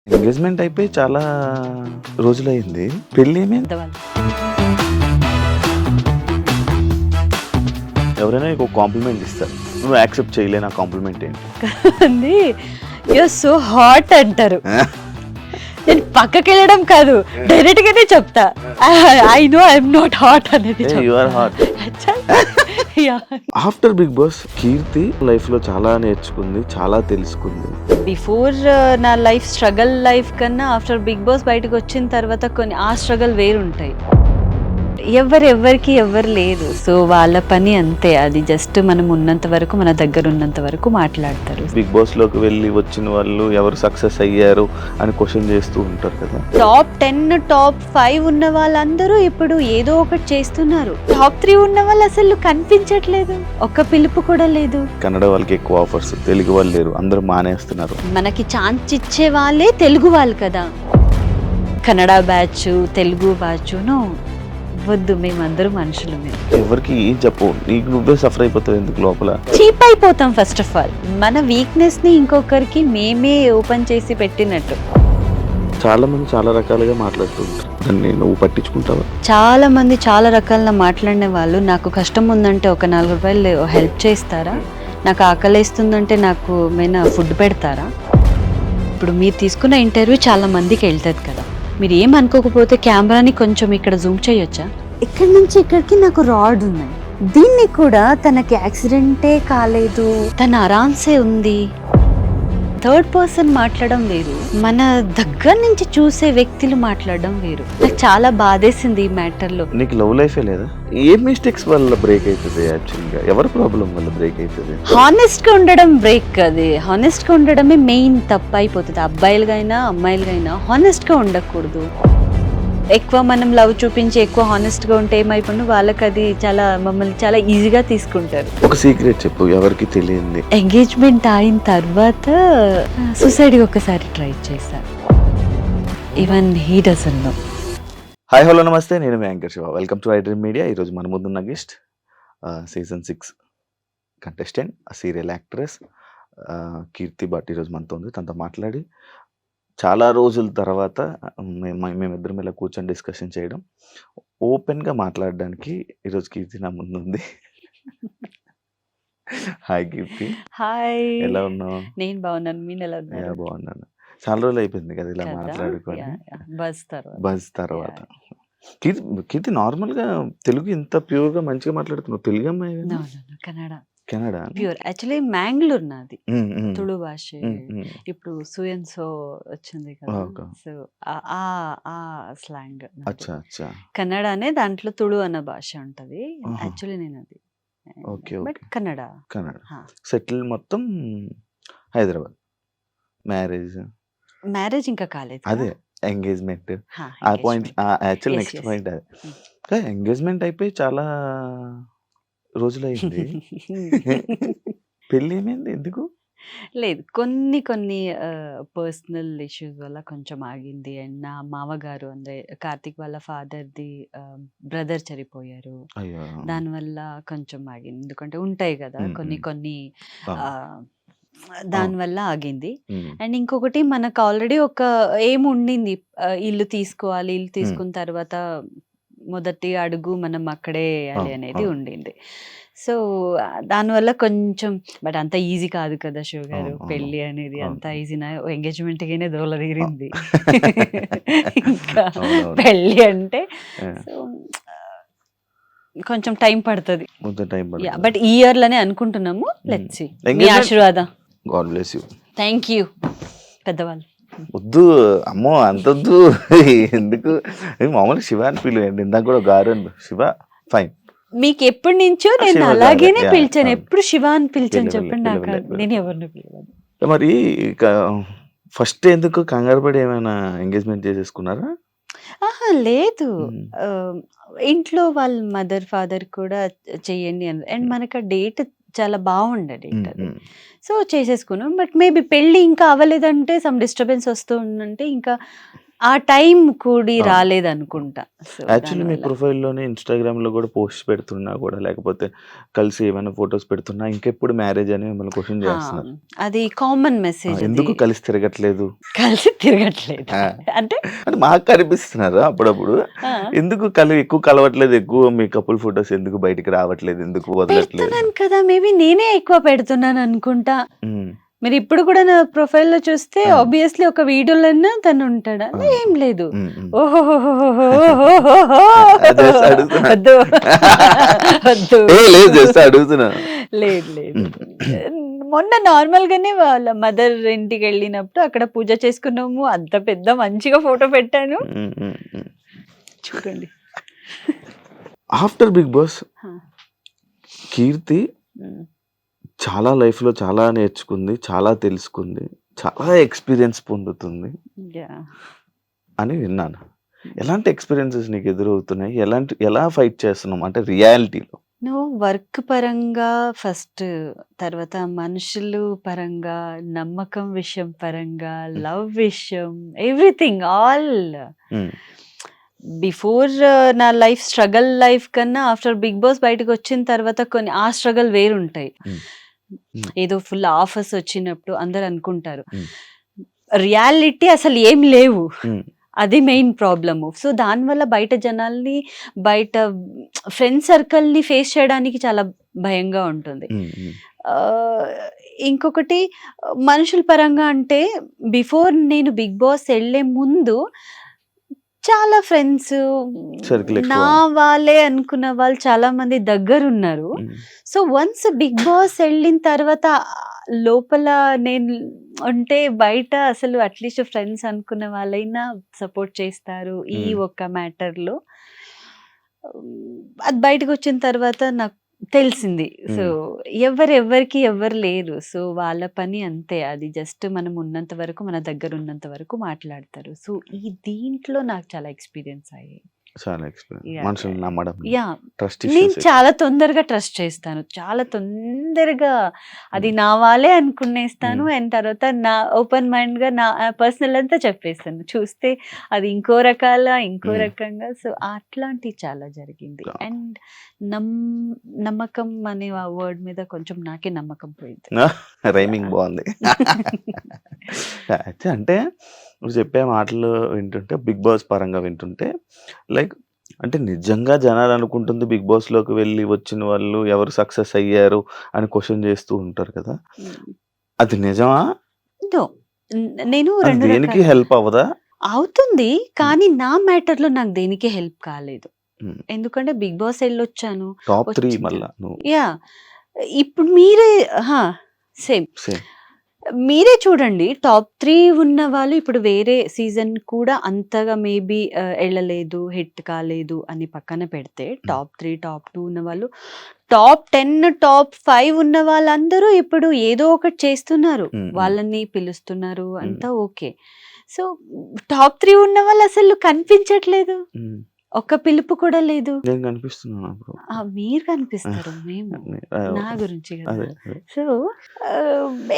Engagement అయిపోయి చాలా రోజులైంది. పెళ్లి ఏమైంది? పెద్దవాళ్ళు. ఎవరైనా నీకు ఒక కాంప్లిమెంట్ ఇస్తారు, నువ్వు యాక్సెప్ట్ చేయలే నా కాంప్లిమెంట్ ఏంటి? అంది యూఆర్ సో హాట్ అంటారు. నేను పక్కకి వెళ్ళడం కాదు, డైరెక్ట్ గానే చెప్తా I know I'm not hot అనేది. You are hot. After Bigg Boss Keerthi life లో చాలా నేర్చుకుంది, చాలా తెలుసుకుంది. బిఫోర్ నా లైఫ్ స్ట్రగల్ లైఫ్ కన్నా ఆఫ్టర్ బిగ్ బాస్ బయటకు వచ్చిన తర్వాత కొన్ని ఆ స్ట్రగల్ వేరుంటాయి. ఎవరికి ఎవరు లేదు, సో వాళ్ళ పని అంతే. అది జస్ట్ మనం ఉన్నంత వరకు, మన దగ్గర ఉన్నంత వరకు మాట్లాడతారు. బిగ్ బాస్ లోకి వెళ్ళి వచ్చిన వాళ్ళు ఎవరు సక్సెస్ అయ్యారు అని క్వశ్చన్ చేస్తూ ఉంటారు కదా. టాప్ 10 టాప్ 5 ఉన్న వాళ్ళందరూ ఇప్పుడు ఏదో ఒకటి చేస్తున్నారు. టాప్ 3 ఉన్న వాళ్ళు అసలు కనిపించట్లేదు, ఒక్క పిలుపు కూడా లేదు. కన్నడ వాళ్ళకి ఎక్కువ ఆఫర్స్, తెలుగు వాళ్ళు లేరు, అందరూ మానేస్తున్నారు. మనకి ఛాన్స్ ఇచ్చే వాళ్ళే తెలుగు వాళ్ళు కదా. కన్నడ బ్యాచ్, తెలుగు బ్యాచ్ వద్దు, మేమందరూ మనుషులమే. ఎవరికి ఏం చెప్పు, నీకు నువ్వే సఫర్ అయిపోతావు ఎందుకు లోపల. చీప్ అయిపోతాం. ఫస్ట్ ఆఫ్ ఆల్ మన వీక్నెస్ ని ఇంకొకరికి మేమే ఓపెన్ చేసి పెట్టినట్టు. చాలా మంది చాలా రకాలుగా మాట్లాడుతూ ఉంటారు, దాన్ని నువ్వు పట్టించుకుంటావా? చాలా మంది చాలా రకాల మాట్లాడిన వాళ్ళు, నాకు కష్టం ఉందంటే ఒక 4 రూపాయలు హెల్ప్ చేస్తారా, నాకు ఆకలిస్తుందంటే నాకు ఏమైనా ఫుడ్ పెడతారా. ఇప్పుడు మీరు తీసుకున్న ఇంటర్వ్యూ చాలా మందికి వెళ్తుంది కదా, మీరు ఏమనుకోకపోతే కెమెరాని కొంచెం ఇక్కడ జూమ్ చేయొచ్చా? ఇక్కడి నుంచి ఇక్కడికి నాకు రాడ్ ఉన్నాయి, దీన్ని కూడా తనకి యాక్సిడెంటే కాలేదు, తన ఆరామ్సే ఉంది. థర్డ్ పర్సన్ మాట్లాడడం వేరు, మన దగ్గర నుంచి చూసే వ్యక్తులు మాట్లాడడం వేరు. నాకు చాలా బాధేసింది ఈ మ్యాటర్ లో. నీకు లవ్ లైఫే లేదా? ఏ మిస్టేక్స్ వల్ల బ్రేక్ అవుతుంది? యాక్చువల్గా ఎవరి ప్రాబ్లం వల్ల బ్రేక్ అవుతుంది? హానెస్ట్ గా ఉండడం బ్రేక్. అది హానెస్ట్ గా ఉండడమే మెయిన్ తప్పు అయిపోతుంది. అబ్బాయిలుగైనా అమ్మాయిలుగైనా హానెస్ట్ గా ఉండకూడదు. ఎక్కువ మనం లవ్ చూపించి ఎక్కువ హానెస్ట్ గా ఉంటే ఏమైపోయినా వాళ్ళకి అది చాలా, మమ్మల్ని చాలా ఈజీగా తీసుకుంటారు. ఒక సీక్రెట్ చెప్పు, ఎవరికి తెలియంది. ఎంగేజ్మెంట్ అయిన తర్వాత సూసైడ్ ఒకసారి ట్రై చేశాను. Even he doesn't know. Hi hello namaste, నేను మీ anchor Shiva. Welcome to iDream Media. ఈరోజు మన ముందున్న guest season 6 contestant, serial actress Keerthi Bhat ఈరోజు మనతో ఉంది. తనతో మాట్లాడి చాలా రోజుల తర్వాత మేమిద్దరం ఇలా కూర్చొని డిస్కషన్ చేయడం, ఓపెన్గా మాట్లాడడానికి ఈరోజు కీర్తి నా ముందుంది. హాయ్ కీర్తి. హాయ్, ఎలా ఉన్నావు? నేను బాగున్నాను, మీరు ఎలా ఉన్నారు? బాగున్నాను. చాలా రోజులు అయిపోయింది కదా ఇలా మాట్లాడుకొని. బజ్ తర్వాత కీర్తి నార్మల్గా తెలుగు ఇంత ప్యూర్గా మంచిగా మాట్లాడుతున్నావు. తెలుగు అమ్మాయి? Canada pure. యాక్చువల్లీ మ్యాంగ్లూర్ నాది, తుళు భాష. ఇప్పుడు సుయన్సో వచ్చింది కదా, సో ఆ స్లాంగ్ కన్నడనే. దాంట్లో తుళు అన్న భాష ఉంటది. యాక్చువల్లీ నేను అది బట్ కన్నడ. సెటిల్ మొత్తం హైదరాబాద్. మ్యారేజ్ ఇంకా కాలేదు. అదే ఎంగేజ్మెంట్. ఆ పాయింట్ యాక్చువల్ నెక్స్ట్ పాయింట్ అదే. ఎంగేజ్మెంట్ అయిపోయి చాలా రోజులైంది. పెళ్ళి ఏమైంది? ఎందుకు లేదు, కొన్ని కొన్ని పర్సనల్ ఇష్యూస్ వల్ల కొంచెం ఆగింది. అండ్ నా మామగారు అంటే కార్తిక్ వాళ్ళ ఫాదర్ది బ్రదర్ చనిపోయారు, దానివల్ల కొంచెం ఆగింది. ఎందుకంటే ఉంటాయి కదా కొన్ని కొన్ని, దానివల్ల ఆగింది. అండ్ ఇంకొకటి, మనకు ఆల్రెడీ ఒక ఏం ఉండింది, ఇల్లు తీసుకోవాలి, ఇల్లు తీసుకున్న తర్వాత మొదటి అడుగు మనం అక్కడే వేయాలి అనేది ఉండింది. సో దానివల్ల కొంచెం, బట్ అంత ఈజీ కాదు కదా శివ గారు, పెళ్ళి అనేది అంత ఈజీనా? ఎంగేజ్మెంట్ గానే దోల తీరింది, ఇంకా పెళ్ళి అంటే సో కొంచెం టైం పడుతుంది. బట్ ఈ ఇయర్ లోనే అనుకుంటున్నాము. Let's see. మీ ఆశీర్వాదం. God bless you. Thank you పెద్దవాళ్ళు. వద్దు అమ్మో, అంతొద్దు. ఎందుకు? మామూలుగా శివ అని పిలువండి. ఇందాక కూడా గారు శివ. ఫైన్. మీకు ఎప్పటి నుంచో నేను అలాగేనే పిలిచాను, ఎప్పుడు శివ అని పిలిచాను. చెప్పండి నాకు, నేను ఎవరిని పిలవాలి. మరి ఫస్ట్ ఎందుకు కంగారు పడి ఏమైనా ఎంగేజ్మెంట్ చేసేసుకున్నారా? లేదు, ఇంట్లో వాళ్ళ మదర్ ఫాదర్ కూడా చెయ్యండి అని. అండ్ మనకు ఆ డేట్ చాలా బాగుండే డేట్ అది, సో చేసేసుకున్నాం. బట్ మేబీ పెళ్ళి ఇంకా అవ్వలేదంటే, సమ్ డిస్టర్బెన్స్ వస్తూ ఉందంటే ఇంకా ఆ టైం కూడి రాలేదనుకుంటా. సో యాక్చువల్లీ మీ దానివల్ల. ప్రొఫైల్‌లోనే ఇన్‌స్టాగ్రామ్‌లో గూడా పోస్ట్స్ పెడుతున్నా గూడా, లేకపోతే కలిసి ఏమైనా ఫోటోస్ పెడుతున్నా ఇంకెప్పుడు మ్యారేజ్ అని మిమ్మల్ని క్వెషన్ ఆ! చేస్తున్నారు. అది కామన్ మెసేజ్ అది. ఎందుకు కలిసి తిరగట్లేదు? కలిసి తిరగట్లేదు. ఆ! అంటే అంటే మాకు కనిపిస్తున్నారు అప్పుడప్పుడు. ఆ! ఎందుకు ఎక్కువ కలవట్లేదు, ఎక్కువ మీ కపుల్ ఫోటోస్ ఎందుకు బయటికి రావట్లేదు, ఎందుకు వదలట్లేదు? పెడుతున్నాను కదా! మేబీ నేనే ఎక్కువ పెడుతున్నాననుకుంటా. హ్మ్. మీరిప్పుడు కూడా నా ప్రొఫైల్‌లో చూస్తే ఆ! ఆబ్వియస్‌లీ ఒక వీడియోలోనే తనుంటాడు. ఆ! ఏం లేదు. హ్మ్. హ్మ్. ఓహోహోహోహోహోహో! జస్ట్ అడుగుతున్నా. వద్దు. వద్దు. లేదు జస్ట్ అడుగుతున్నా. లేదు లేదు. హ్మ్. మొన్న నార్మల్‌గానే వాళ్ళ మదర్ ఇంటికెళ్ళినప్పుడు అక్కడ పూజ చేసుకున్నాము. అంత పెద్ద మంచిగా ఫోటో పెట్టాను. హ్మ్. హ్మ్. హ్మ్. చూడండి. ఆఫ్టర్ 'బిగ్ బాస్' ఆ! కీర్తి హ్మ్. చాలా లైఫ్‌లో చాలా నేర్చుకుంది, చాలా తెలుసుకుంది, చాలా ఎక్స్‌పీరియన్స్ పొందుతుంది యాహ్! అని విన్నాను. ఎలాంటి ఎక్స్‌పీరియన్సెస్ నీకు ఎదురవుతున్నాయి? ఎలా ఫైట్ చేస్తున్నాం అంటే రియాలిటీలో? నువ్వు వర్క్ పరంగా ఫస్ట్, తర్వాత మనుషులు పరంగా, నమ్మకం విషయం పరంగా, హ్మ్. లవ్ విషయం, ఎవ్రీథింగ్ ఆల్. హ్మ్. బిఫోర్ నా లైఫ్ స్ట్రగల్ లైఫ్ కన్నా ఆఫ్టర్ బిగ్ బాస్ బయటకొచ్చిన తర్వాత కొన్ని ఆ స్ట్రగల్ వేరుంటాయి. హ్మ్. హ్మ్. ఏదో ఫుల్ ఆఫర్స్ వచ్చినప్పుడు అందరూ అనుకుంటారు. హ్మ్. రియాలిటీ అసలు ఏం లేవు. హ్మ్. అది మెయిన్ ప్రాబ్లము. సో, దానివల్ల బయట జనాల్ని, బయట ఫ్రెండ్ సర్కిల్‌ని ఫేస్ చేయడానికి చాలా భయంగా ఉంటుంది. హ్మ్. హ్మ్. ఆహ్, ఇంకొకటి మనుషుల పరంగా అంటే బిఫోర్ నేను 'బిగ్ బాస్' ఎళ్ళే ముందు చాలా ఫ్రెండ్స్, సర్కిల్ ఎక్కువ. నా వాళ్ళే అనుకున్న వాళ్ళు చాలామంది దగ్గరున్నారు. హ్మ్. సో, వన్స్ 'బిగ్ బాస్' ఎళ్ళిన తర్వాత లోపల నేను ఉంటే బయట అసలు అట్‌లీస్ట్ ఫ్రెండ్స్ అనుకున్న వాళ్ళైనా సపోర్ట్ చేస్తారు ఈ హ్మ్. ఒక్క మ్యాటర్‌లో. అది బయటకొచ్చిన తర్వాత నాకు తెలిసింది. సో, హ్మ్. ఎవరెవ్వరికి ఎవ్వరు లేరు. సో, వాళ్ళ పని అంతే. అది జస్ట్ మనం ఉన్నంత వరకు, మన దగ్గర ఉన్నంత వరకు మాట్లాడతారు. సో, ఈ దీంట్లో నాకు చాలా ఎక్స్‌పీరియన్స్ అయ్యాయి. చాలా ఎక్స్‌పీరియన్స్. యాహ్! మనుషుల్ని యాహ్! నమ్మడంలో. యాహ్! ట్రస్ట్ నేను ఇష్యూస్ ఎక్కువ. చాలా తొందరగా ట్రస్ట్ చేస్తాను. చాలా తొందరగా అది హ్మ్. నా వాళ్ళే అనుకునేస్తాను. హ్మ్. అండ్ తర్వాత నా ఓపెన్ మైండ్‌గా నా పర్సనల్ అంతా చెప్పేస్తాను. చూస్తే అది ఇంకో ఇంకో హ్మ్. రకంగా. సో, అట్లాంటివి చాలా జరిగింది. అండ్ నమ్ నమ్మకం అనే ఆ వర్డ్ మీద కొంచెం నాకే నమ్మకం పోయింది. Rhyming yeah! బావుంది. అయితే అంటే నువ్వు చెప్పే మాటలు వింటుంటే 'బిగ్ బాస్' పరంగా వింటుంటే లైక్ అంటే నిజంగా జనాలు అనుకుంటుంది 'బిగ్ బాస్‌లోకి' వెళ్ళి వచ్చిన వాళ్ళు ఎవరు సక్సెస్ అయ్యారు అని క్వెషన్ చేస్తూ ఉంటారు కదా! హ్మ్. అది నిజమా? నో. నేను అది 2 దేనికి రకాల హెల్ప్ అవ్వదా? అవుతుంది. హ్మ్. కానీ నా మ్యాటర్‌లో నాకు దేనికి హెల్ప్ కాలేదు. హ్మ్. ఎందుకంటే 'బిగ్ బాస్' ఎళ్ళొచ్చాను. టాప్ 3 వచ్చిన మళ్ళా నువ్వు. యాహ్! ఇప్పుడు మీరే అహా! సేమ్. సేమ్. మీరే చూడండి టాప్ 3 ఉన్నవాళ్ళు ఇప్పుడు వేరే సీజన్ కూడా అంతగా మేబీ ఎళ్ళలేదు, హిట్ కాలేదు అని పక్కన పెడితే హ్మ్. టాప్ 3, టాప్ 2 ఉన్నవాళ్ళు, టాప్ 10, టాప్ 5 ఉన్న వాళ్ళందరూ ఇప్పుడు ఏదో ఒకటి చేస్తున్నారు. హ్మ్. హ్మ్. వాళ్ళని పిలుస్తున్నారు. హ్మ్. అంతా ఓకే. సో, టాప్ 3 ఉన్నవాళ్ళు అసలు కనిపించట్లేదు. హ్మ్. ఒక్క పిలుపు కూడా లేదు. నేను కనిపిస్తున్నాను అప్పుడు. మీరు కనిపిస్తారు. మేము. నా ఓకే. గురించి గదా! అదే. అదే. సో,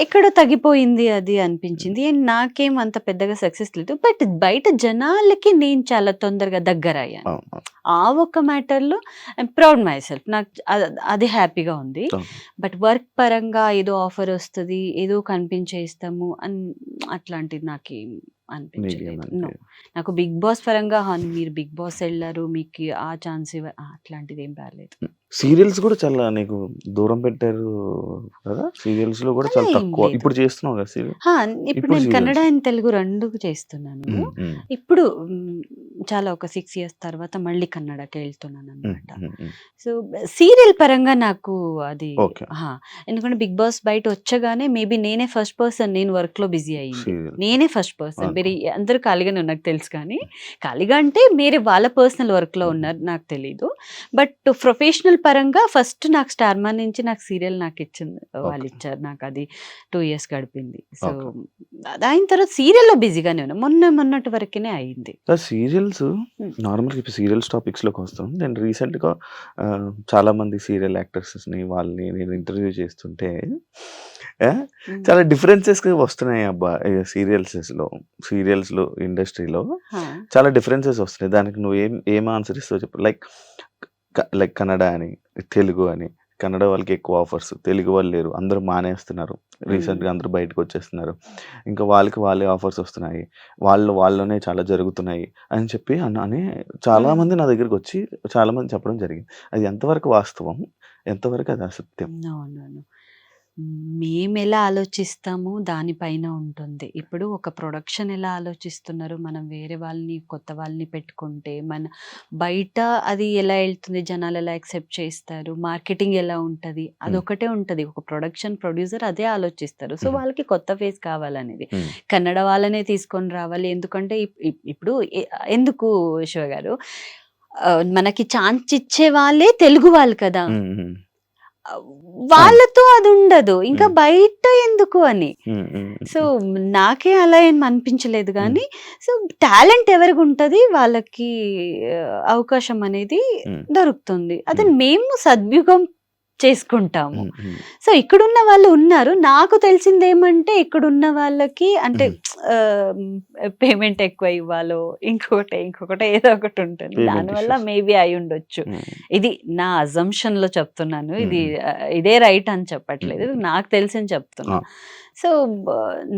ఎక్కడో తగ్గిపోయింది అది అనిపించింది. అండ్ నాకేం అంత పెద్దగా సక్సెస్ లేదు. బట్ బయట జనాలకి నేను చాలా తొందరగా దగ్గరయ్యాను. అవును. అవును. ఆ ఒక్క మ్యాటర్‌లో ఐయామ్ ప్రౌడ్ మై సెల్ఫ్. నాకు అది హ్యాపీగా ఉంది. అవును. బట్ వర్క్ పరంగా ఏదో ఆఫర్ ఒస్తది, ఏదో కనిపించేస్తాము అట్లాంటిది నాకేం నీకేం అనిపించలేదు. నో. అనిపియదు. నాకు 'బిగ్ బాస్' పరంగా మీరు 'బిగ్ బాస్' ఎళ్లారు. మీకు ఆ ఛాన్స్ అట్లాంటిదేం రాలేదు. సీరియల్స్ కూడా చాలా నీకు దూరం పెట్టారు కదా! సీరియల్స్‌లో కూడా అలా చాలా ఏం తక్కువ. లేదు. ఇప్పుడు చేస్తున్నావు కదా సీరియల్? ఆ! ఇప్పుడు ఇప్పుడు నేను కన్నడ సీరియల్స్. అండ్ తెలుగు 2 చేస్తున్నాను. హ్మ్. హ్మ్. ఇప్పుడు చాలా ఒక 6 ఇయర్స్ తర్వాత మళ్ళీ కన్నడకి హ్మ్. ఎళ్తున్నాననమాట. హ్మ్. హ్మ్. సో, సీరియల్ పరంగా నాకు అది ఓకే. ఎందుకంటే 'బిగ్ బాస్' బయట వచ్చగానే మేబీ నేనే ఫస్ట్ పర్సన్ నేను వర్క్‌లో బిజీ అయింది. సీరియల్. నేనే ఫస్ట్ పర్సన్. ఓకే. అందరూ ఖాళీగానే ఉన్నారు నాకు తెలుసు కానీ, ఖాళీగా అంటే వేరే వాళ్ళ పర్సనల్ వర్క్‌లో హ్మ్. ఉన్నారు నాకు తెలీదు. బట్ ప్రొఫెషనల్ పరంగా ఫస్ట్ నాకు 'స్టార్ మా' నుంచి నాకు సీరియల్ నాకిచ్చింది. ఓకే. వాళ్ళిచ్చారు. నాకది 2 ఇయర్స్ గడిపింది. So, okay. అయిన తర్వాత సీరియల్‌లో బిజీగానే ఉన్నా. మొన్నటి వరకునే అయింది. సీరియల్స్ హ్మ్. నార్మల్‌గా ఇప్పుడు సీరియల్స్ టాపిక్స్‌లోకి వస్తాం. నేను రీసెంట్‌గా చాలామంది సీరియల్ యాక్టర్స్‌ని వాళ్ళని నేను ఇంటర్వ్యూ చేస్తుంటే చాలా డిఫరెన్సెస్ వస్తున్నాయి అబ్బా సీరియల్స్లో ఇండస్ట్రీలో చాలా డిఫరెన్సెస్ వస్తున్నాయి. దానికి నువ్వు ఏం ఆన్సర్ ఇస్తావు చెప్పు. లైక్ కన్నడ అని, తెలుగు అని. కన్నడ వాళ్ళకి ఎక్కువ ఆఫర్స్, తెలుగు వాళ్ళు లేరు, అందరూ మానేస్తున్నారు. రీసెంట్గా అందరూ బయటకు వచ్చేస్తున్నారు. ఇంకా వాళ్ళే ఆఫర్స్ వస్తున్నాయి, వాళ్ళలోనే చాలా జరుగుతున్నాయి అని చెప్పి అని చాలామంది నా దగ్గరికి వచ్చి చాలామంది చెప్పడం జరిగింది. అది ఎంతవరకు వాస్తవం, ఎంతవరకు అది అసత్యం? అవునవును. మేమెలా ఆలోచిస్తాము దానిపైన ఉంటుంది. ఇప్పుడు ఒక ప్రొడక్షన్ ఎలా ఆలోచిస్తున్నారు, మనం వేరే వాళ్ళని, కొత్త వాళ్ళని పెట్టుకుంటే బయట అది ఎలా ఎళ్తుంది, జనాలు ఎలా యాక్సెప్ట్ చేస్తారు, మార్కెటింగ్ ఎలా ఉంటది, అదొకటే ఉంటది. ఒక ప్రొడ్యూసర్ అదే ఆలోచిస్తారు. సో, వాళ్ళకి కొత్త ఫేస్ కావాలనేది. కన్నడ వాళ్ళనే తీసుకొని రావాలి. ఎందుకంటే ఇప్పుడు ఎందుకు శివ గారు, మనకి ఛాన్స్ ఇచ్చే వాళ్ళే తెలుగు వాళ్ళు కదా! వాళ్ళతో అది ఉండదు, ఇంకా బయట ఎందుకు అని. సో నాకే అలా ఏం అనిపించలేదు కానీ, సో టాలెంట్ ఎవరికి ఉంటది వాళ్ళకి అవకాశం అనేది దొరుకుతుంది. అది మేము సద్వినియోగం చేసుకుంటాము. సో ఇక్కడున్న వాళ్ళు ఉన్నారు. నాకు తెలిసింది ఏమంటే, ఇక్కడున్న వాళ్ళకి అంటే పేమెంట్ ఎక్కువ ఇవ్వాలో ఇంకొకటి ఏదో ఒకటి ఉంటుంది. దానివల్ల మేబీ అయి ఉండొచ్చు. ఇది నా అజంప్షన్ లో చెప్తున్నాను. ఇదే రైట్ అని చెప్పట్లేదు, నాకు తెలిసింది చెప్తున్నా. సో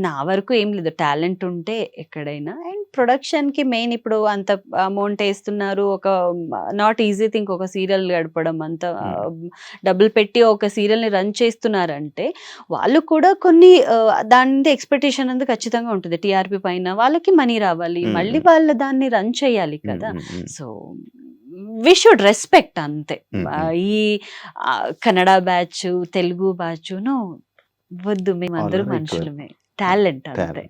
నా వరకు ఏం లేదు, టాలెంట్ ఉంటే ఎక్కడైనా. అండ్ ప్రొడక్షన్ కి మెయిన్ ఇప్పుడు అంత అమౌంట్ వేస్తున్నారు, ఒక నాట్ ఈజీ థింగ్ ఒక సీరియల్ గడపడం, అంత డబ్బులు పెట్టి ఒక సీరియల్ ని రన్ చేస్తున్నారంటే వాళ్ళు కూడా కొన్ని దాని ఎక్స్పెక్టేషన్ అనేది ఖచ్చితంగా ఉంటుంది. టీఆర్పీ పైన వాళ్ళకి మనీ రావాలి, మళ్ళీ వాళ్ళు దాన్ని రన్ చేయాలి కదా. సో వి షుడ్ రెస్పెక్ట్ అంతే. ఈ Kannada batch, Telugu batch no వద్దు, మేమందరూ మనుషులమే, టాలెంట్ అంతే.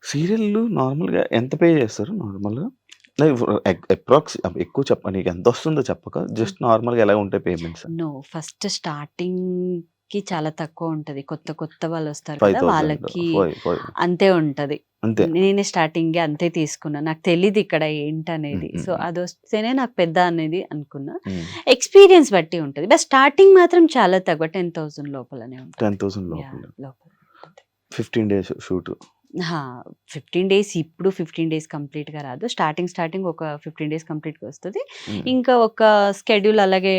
సీరియల్ నార్మల్గా ఎంత పే చేస్తారు? నార్మల్గా అప్రాక్స్ ఎక్కువ చెప్ప, నీకు ఎంత వస్తుందో చెప్పక, జస్ట్ నార్మల్గా ఎలా ఉంటాయి పేమెంట్స్? నో, ఫస్ట్ స్టార్టింగ్ కి చాలా తక్కువ ఉంటది. కొత్త వాళ్ళు వస్తారు కదా, వాళ్ళకి అంతే ఉంటది. నేనే స్టార్టింగ్ అంతే తీసుకున్నా, నాకు తెలియదు ఇక్కడ ఏంటనేది. సో అది వస్తేనే నాకు పెద్ద అనేది అనుకున్నా. ఎక్స్పీరియన్స్ బట్టి ఉంటది, బట్ స్టార్టింగ్ మాత్రం చాలా తక్కువ, 10,000 లోపలనే ఉంటుంది. 10,000 లోపల 15 days షూట్. 15 days, ఇప్పుడు 15 days కంప్లీట్ గా రాదు. స్టార్టింగ్ ఒక 15 days కంప్లీట్ గా వస్తుంది. ఇంకా ఒక స్కెడ్యూల్ అలాగే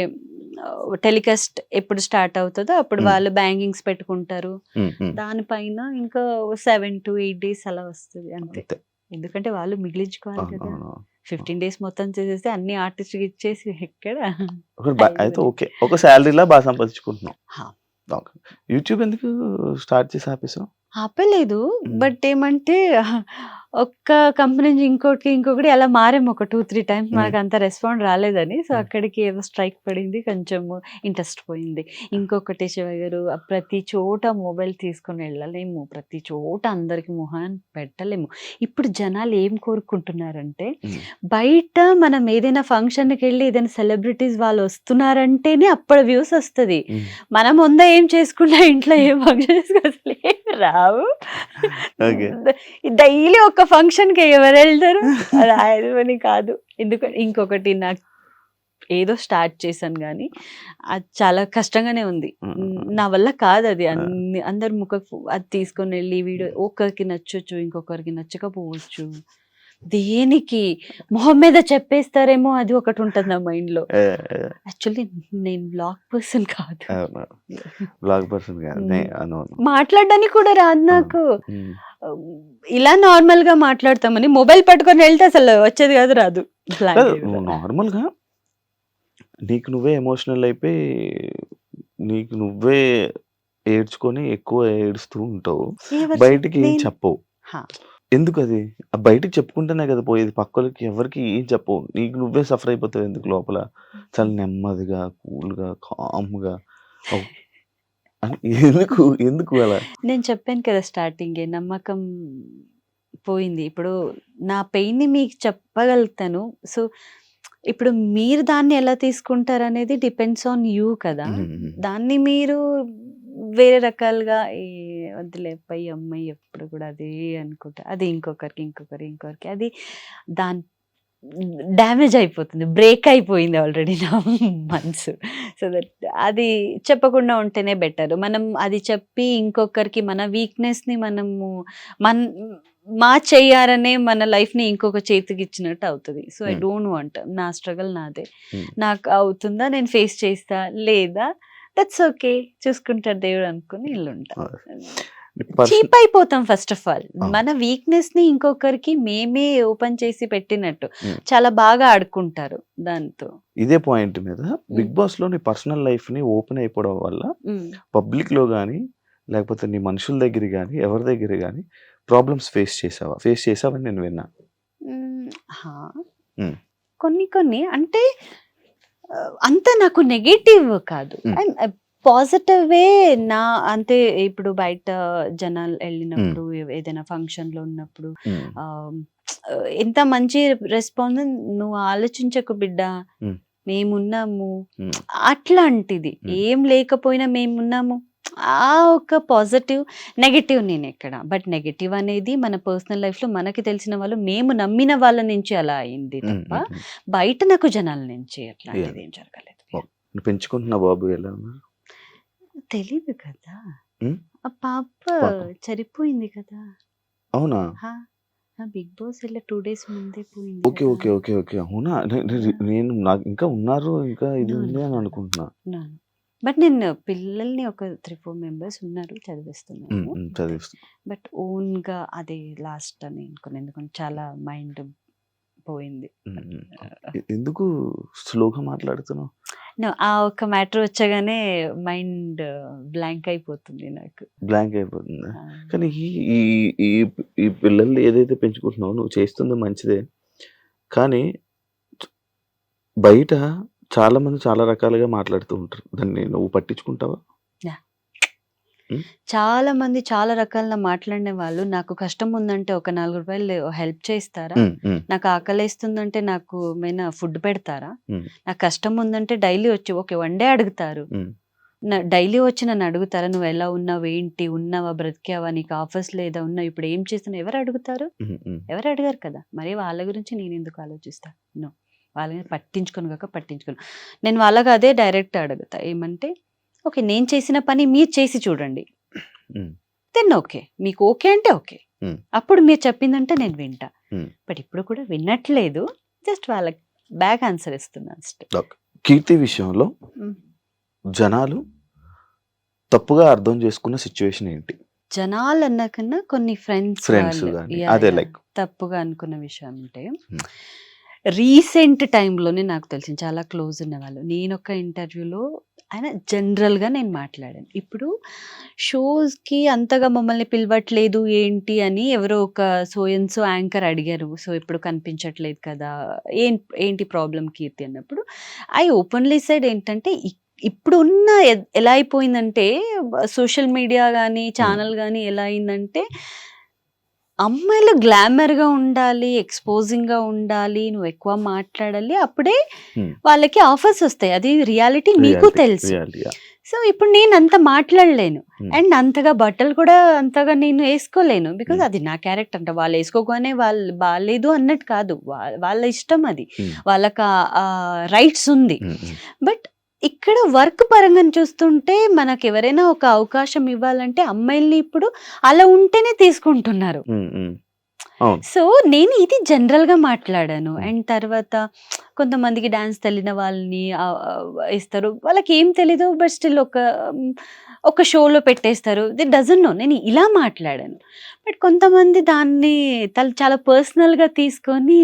టెలికాస్ట్ ఎప్పుడు స్టార్ట్ అవుతుందో అప్పుడు వాళ్ళు బ్యాంకింగ్స్ పెట్టుకుంటారు. దానిపైన ఇంకా 7 to 8 days అలా వస్తుంది అంతే. ఎందుకంటే వాళ్ళు మిగిలించుకోవాలి కదా. 15 days మొత్తం చేసేస్తే అన్ని ఆర్టిస్ట్ ఇచ్చేసి ఎక్కడ అయితే ఓకే, ఒక శాలరీలా బాగా సంపాదించుకుంటున్నాం. యూట్యూబ్ ఎందుకు స్టార్ట్ చేసి ఆపేసావు? ఆపలేదు, బట్ ఏమంటే ఒక్క కంపెనీ నుంచి ఇంకొకటి అలా మారేమో ఒక 2-3 times. మనకు అంత రెస్పాండ్ రాలేదని, సో అక్కడికి ఏదో స్ట్రైక్ పడింది, కొంచెం ఇంట్రెస్ట్ పోయింది. ఇంకొకటి శివ గారు, ప్రతి చోట మొబైల్ తీసుకుని వెళ్ళలేము, ప్రతి చోట అందరికి మొహాన్ని పెట్టలేము. ఇప్పుడు జనాలు ఏం కోరుకుంటున్నారంటే, బయట మనం ఏదైనా ఫంక్షన్కి వెళ్ళి ఏదైనా సెలబ్రిటీస్ వాళ్ళు వస్తున్నారంటేనే అప్పుడు వ్యూస్ వస్తుంది. మనం ముందా ఏం చేసుకున్నా ఇంట్లో ఏం ఫంక్షన్ అసలు రావు. డైలీ ఒక ఫంక్షన్ కి ఎవరు వెళ్తారు? అది కాదు. ఎందుకంటే ఇంకొకటి, నాకు ఏదో స్టార్ట్ చేశాను కానీ అది చాలా కష్టంగానే ఉంది, నా వల్ల కాదు అది. అందరు అది తీసుకొని వెళ్ళి వీడియో ఒకరికి నచ్చొచ్చు, ఇంకొకరికి నచ్చకపోవచ్చు. దేనికి మొహం మీద చెప్పేస్తారేమో, అది ఒకటి ఉంటుంది నా మైండ్ లో. యాక్చువల్లీ నేను బ్లాగ్ పర్సన్ కాదు, మాట్లాడడానికి కూడా రాదు నాకు. ఇలా నార్మల్ గా మాట్లాడతామని మొబైల్ పట్టుకొని వెళ్తే అసలు వచ్చేది కాదు, రాదు. నార్మల్ గా నీకు నువ్వే ఎమోషనల్ అయిపోయి నీకు నువ్వే ఏడ్చుకొని ఎక్కువ ఏడుస్తూ ఉంటావు, బయటికి ఏం చెప్పవు. ఎందుకు? అది బయటికి చెప్పుకుంటేనే కదా పోయేది, పక్కలకి ఎవరికి ఏం చెప్పవు, నీకు నువ్వే సఫర్ అయిపోతావు. ఎందుకు లోపల చాలా నెమ్మదిగా, కూల్గా, కామ్గా ఎందుకు అలా? నేను చెప్పాను కదా స్టార్టింగే, నమ్మకం పోయింది. ఇప్పుడు నా పెయిన్ ని మీకు చెప్పగలుగుతాను. సో ఇప్పుడు మీరు దాన్ని ఎలా తీసుకుంటారు అనేది డిపెండ్స్ ఆన్ యూ కదా. దాన్ని మీరు వేరే రకాలుగా వద్దులే పై అమ్మాయి ఎప్పుడు కూడా అదే అనుకుంటా, అది ఇంకొకరికి అది డ్యామేజ్ అయిపోతుంది, బ్రేక్ అయిపోయింది ఆల్రెడీ నా మనసు. సో దట్ అది చెప్పకుండా ఉంటేనే బెటర్. మనం అది చెప్పి ఇంకొకరికి మన వీక్నెస్ని మనము చెయ్యారనే మన లైఫ్ని ఇంకొక చేతికి ఇచ్చినట్టు అవుతుంది. సో ఐ డోంట్ వాంట్, నా స్ట్రగల్ నాదే. నాకు అవుతుందా, నేను ఫేస్ చేస్తా, లేదా దట్స్ ఓకే, చూసుకుంటాడు దేవుడు అనుకుని ఇల్లు ఉంటా. చీప్ అయిపోతాం ఫస్ట్ ఆఫ్ ఆల్. మన వీక్నెస్ ని ఇంకొకరికి మేమే ఓపెన్ చేసి పెట్టినట్టు చాలా బాగా ఆడుకుంటారు దాంతో. ఇదే పాయింట్ మీద బిగ్ బాస్ లో నీ పర్సనల్ లైఫ్ ని ఓపెన్ అయిపోవడం వల్ల పబ్లిక్ లో గానీ లేకపోతే నీ మనుషుల దగ్గర గానీ ఎవరి దగ్గర గానీ ప్రాబ్లమ్స్ ఫేస్ చేసావని నేను విన్నా. కొన్ని అంటే అంత నాకు నెగటివ్ కాదు, పాజిటివే. నా అంటే ఇప్పుడు బయట జనాలు వెళ్ళినప్పుడు ఏదైనా ఫంక్షన్ లో ఉన్నప్పుడు ఎంత మంచి రెస్పాన్స్, నువ్వు ఆలోచించకు బిడ్డ, మేమున్నాము అట్లాంటిది. ఏం లేకపోయినా మేమున్నాము, ఆ ఒక పాజిటివ్. నెగటివ్ నేను ఎక్కడ, బట్ నెగటివ్ అనేది మన పర్సనల్ లైఫ్ లో మనకి తెలిసిన వాళ్ళు, మేము నమ్మిన వాళ్ళ నుంచి అలా అయింది తప్ప బయట నాకు జనాల నుంచి అట్లాంటిది ఏం జరగలేదు. పెంచుకుంటున్నా బాబు ఎలా తెలీదు కదా, ఆ పాప చనిపోయింది కదా. అవునా? బిగ్ బాస్ వెళ్ళే 2 days ముందే పోయింది. ఓకే ఓకే ఓకే ఓకే అవునా? నేను నాకు ఇంకా ఉన్నారు, ఇంకా ఇది ఉంది అని అనుకుంటున్నా. బట్ నేను పిల్లల్ని ఒక 3-4 members ఉన్నారు, చదివిస్తున్నాను. బట్ ఓన్ గా అదే లాస్ట్ అని అనుకున్నాను, ఎందుకంటే చాలా మైండ్ పోయింది. ఎందుకు స్లోగా మాట్లాడుతున్నావు? ఆ ఒక మ్యాటర్ వచ్చగానే మైండ్ బ్లాంక్ అయిపోతుంది నాకు. బ్లాంక్ అయిపోతుంది. కానీ ఈ పిల్లల్ని ఏదైతే పెంచుకుంటున్నావో నువ్వు చేస్తుంది మంచిదే, కానీ బయట చాలా మంది చాలా రకాలుగా మాట్లాడుతూ ఉంటారు, దాన్ని నువ్వు పట్టించుకుంటావా? చాలా మంది చాలా రకాల మాట్లాడిన వాళ్ళు, నాకు కష్టం ఉందంటే ఒక 4 రూపాయలు హెల్ప్ చేస్తారా, నాకు ఆకలేస్తుందంటే నాకు ఏమైనా ఫుడ్ పెడతారా, నాకు కష్టం ఉందంటే డైలీ వచ్చి ఓకే 1 day అడుగుతారు, డైలీ వచ్చి నన్ను అడుగుతారా, నువ్వు ఎలా ఉన్నావు, ఏంటి, ఉన్నావా, బ్రతికావా, నీకు ఆఫర్స్ లేదా, ఉన్నావు, ఇప్పుడు ఏం చేస్తున్నావు, ఎవరు అడుగుతారు? ఎవరు అడిగారు కదా. మరి వాళ్ళ గురించి నేను ఎందుకు ఆలోచిస్తా? నో, వాళ్ళని పట్టించుకోను. నేను వాళ్ళకి అదే డైరెక్ట్ అడుగుతా, ఏమంటే ఓకే నేను చేసిన పని మీరు చేసి చూడండి, దెన్ ఓకే, మీకు ఓకే అంటే ఓకే, అప్పుడు మీరు చెప్పిందంటే నేను వింటా. బట్ ఇప్పుడు కూడా వినట్లేదు, జస్ట్ వాళ్ళకి బ్యాక్ ఆన్సర్ ఇస్తున్నాను. కీర్తి విషయంలో జనాలు తప్పుగా అర్థం చేసుకున్న సిచ్యువేషన్ ఏంటి? జనాలు అన్న కన్నా కొన్ని ఫ్రెండ్స్ తప్పుగా అనుకున్న విషయం అంటే, రీసెంట్ టైంలోనే నాకు తెలిసింది, చాలా క్లోజ్ ఉన్న వాళ్ళు. నేను ఒక ఇంటర్వ్యూలో ఆయన జనరల్గా నేను మాట్లాడాను, ఇప్పుడు షోస్కి అంతగా మమ్మల్ని పిలవట్లేదు ఏంటి అని ఎవరో ఒక సో యాంకర్ అడిగారు, సో ఇప్పుడు కనిపించట్లేదు కదా, ఏంటి ప్రాబ్లం కీర్తి అన్నప్పుడు ఐ ఓపెన్లీ సైడ్ ఏంటంటే, ఇప్పుడున్న ఎలా అయిపోయిందంటే సోషల్ మీడియా కానీ ఛానల్ కానీ ఎలా అయిందంటే, అమ్మాయిలు గ్లామర్గా ఉండాలి, ఎక్స్పోజింగ్గా ఉండాలి, నువ్వు ఎక్కువ మాట్లాడాలి, అప్పుడే వాళ్ళకి ఆఫర్స్ వస్తాయి, అది రియాలిటీ మీకు తెలుసు. సో ఇప్పుడు నేను అంత మాట్లాడలేను, అండ్ అంతగా బట్టలు కూడా అంతగా నేను వేసుకోలేను, బికాజ్ అది నా క్యారెక్టర్. అంటే వాళ్ళు వేసుకోగానే వాళ్ళు బాగాలేదు అన్నట్టు కాదు, వాళ్ళ ఇష్టం, అది వాళ్ళకి రైట్స్ ఉంది. బట్ ఇక్కడ వర్క్ పరంగా చూస్తుంటే మనకు ఎవరైనా ఒక అవకాశం ఇవ్వాలంటే అమ్మాయిల్ని ఇప్పుడు అలా ఉంటేనే తీసుకుంటున్నారు. సో నేను ఇది జనరల్ గా మాట్లాడాను. అండ్ తర్వాత కొంతమందికి డాన్స్ తెలియని వాళ్ళని ఇస్తారు, వాళ్ళకి ఏం తెలీదు, బట్ స్టిల్ ఒక షోలో పెట్టేస్తారు, ది డజంట్ నో. నేను ఇలా మాట్లాడాను. బట్ కొంతమంది దాన్ని చాలా పర్సనల్ గా తీసుకొని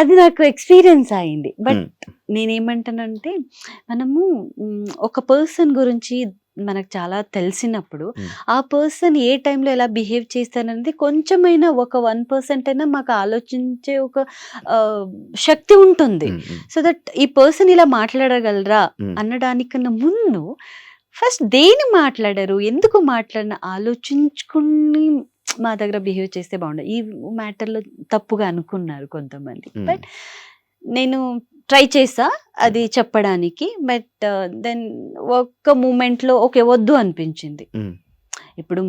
అది నాకు ఎక్స్పీరియన్స్ అయింది. బట్ నేనేమంటానంటే, మనము ఒక పర్సన్ గురించి మనకు చాలా తెలిసినప్పుడు ఆ పర్సన్ ఏ టైంలో ఎలా బిహేవ్ చేస్తారనేది కొంచెమైనా ఒక 1% అయినా మాకు ఆలోచించే ఒక శక్తి ఉంటుంది. సో దట్ ఈ పర్సన్ ఇలా మాట్లాడగలరా అనడానికన్నా ముందు ఫస్ట్ దేని మాట్లాడారు, ఎందుకు మాట్లాడిన ఆలోచించుకుని మా దగ్గర బిహేవ్ చేస్తే బాగుండదు. ఈ మ్యాటర్లో తప్పుగా అనుకున్నారు కొంతమంది, బట్ నేను ట్రై చేసా అది చెప్పడానికి. బట్ దెన్ ఒక్క మూమెంట్లో ఓకే వద్దు అనిపించింది, ఇప్పుడు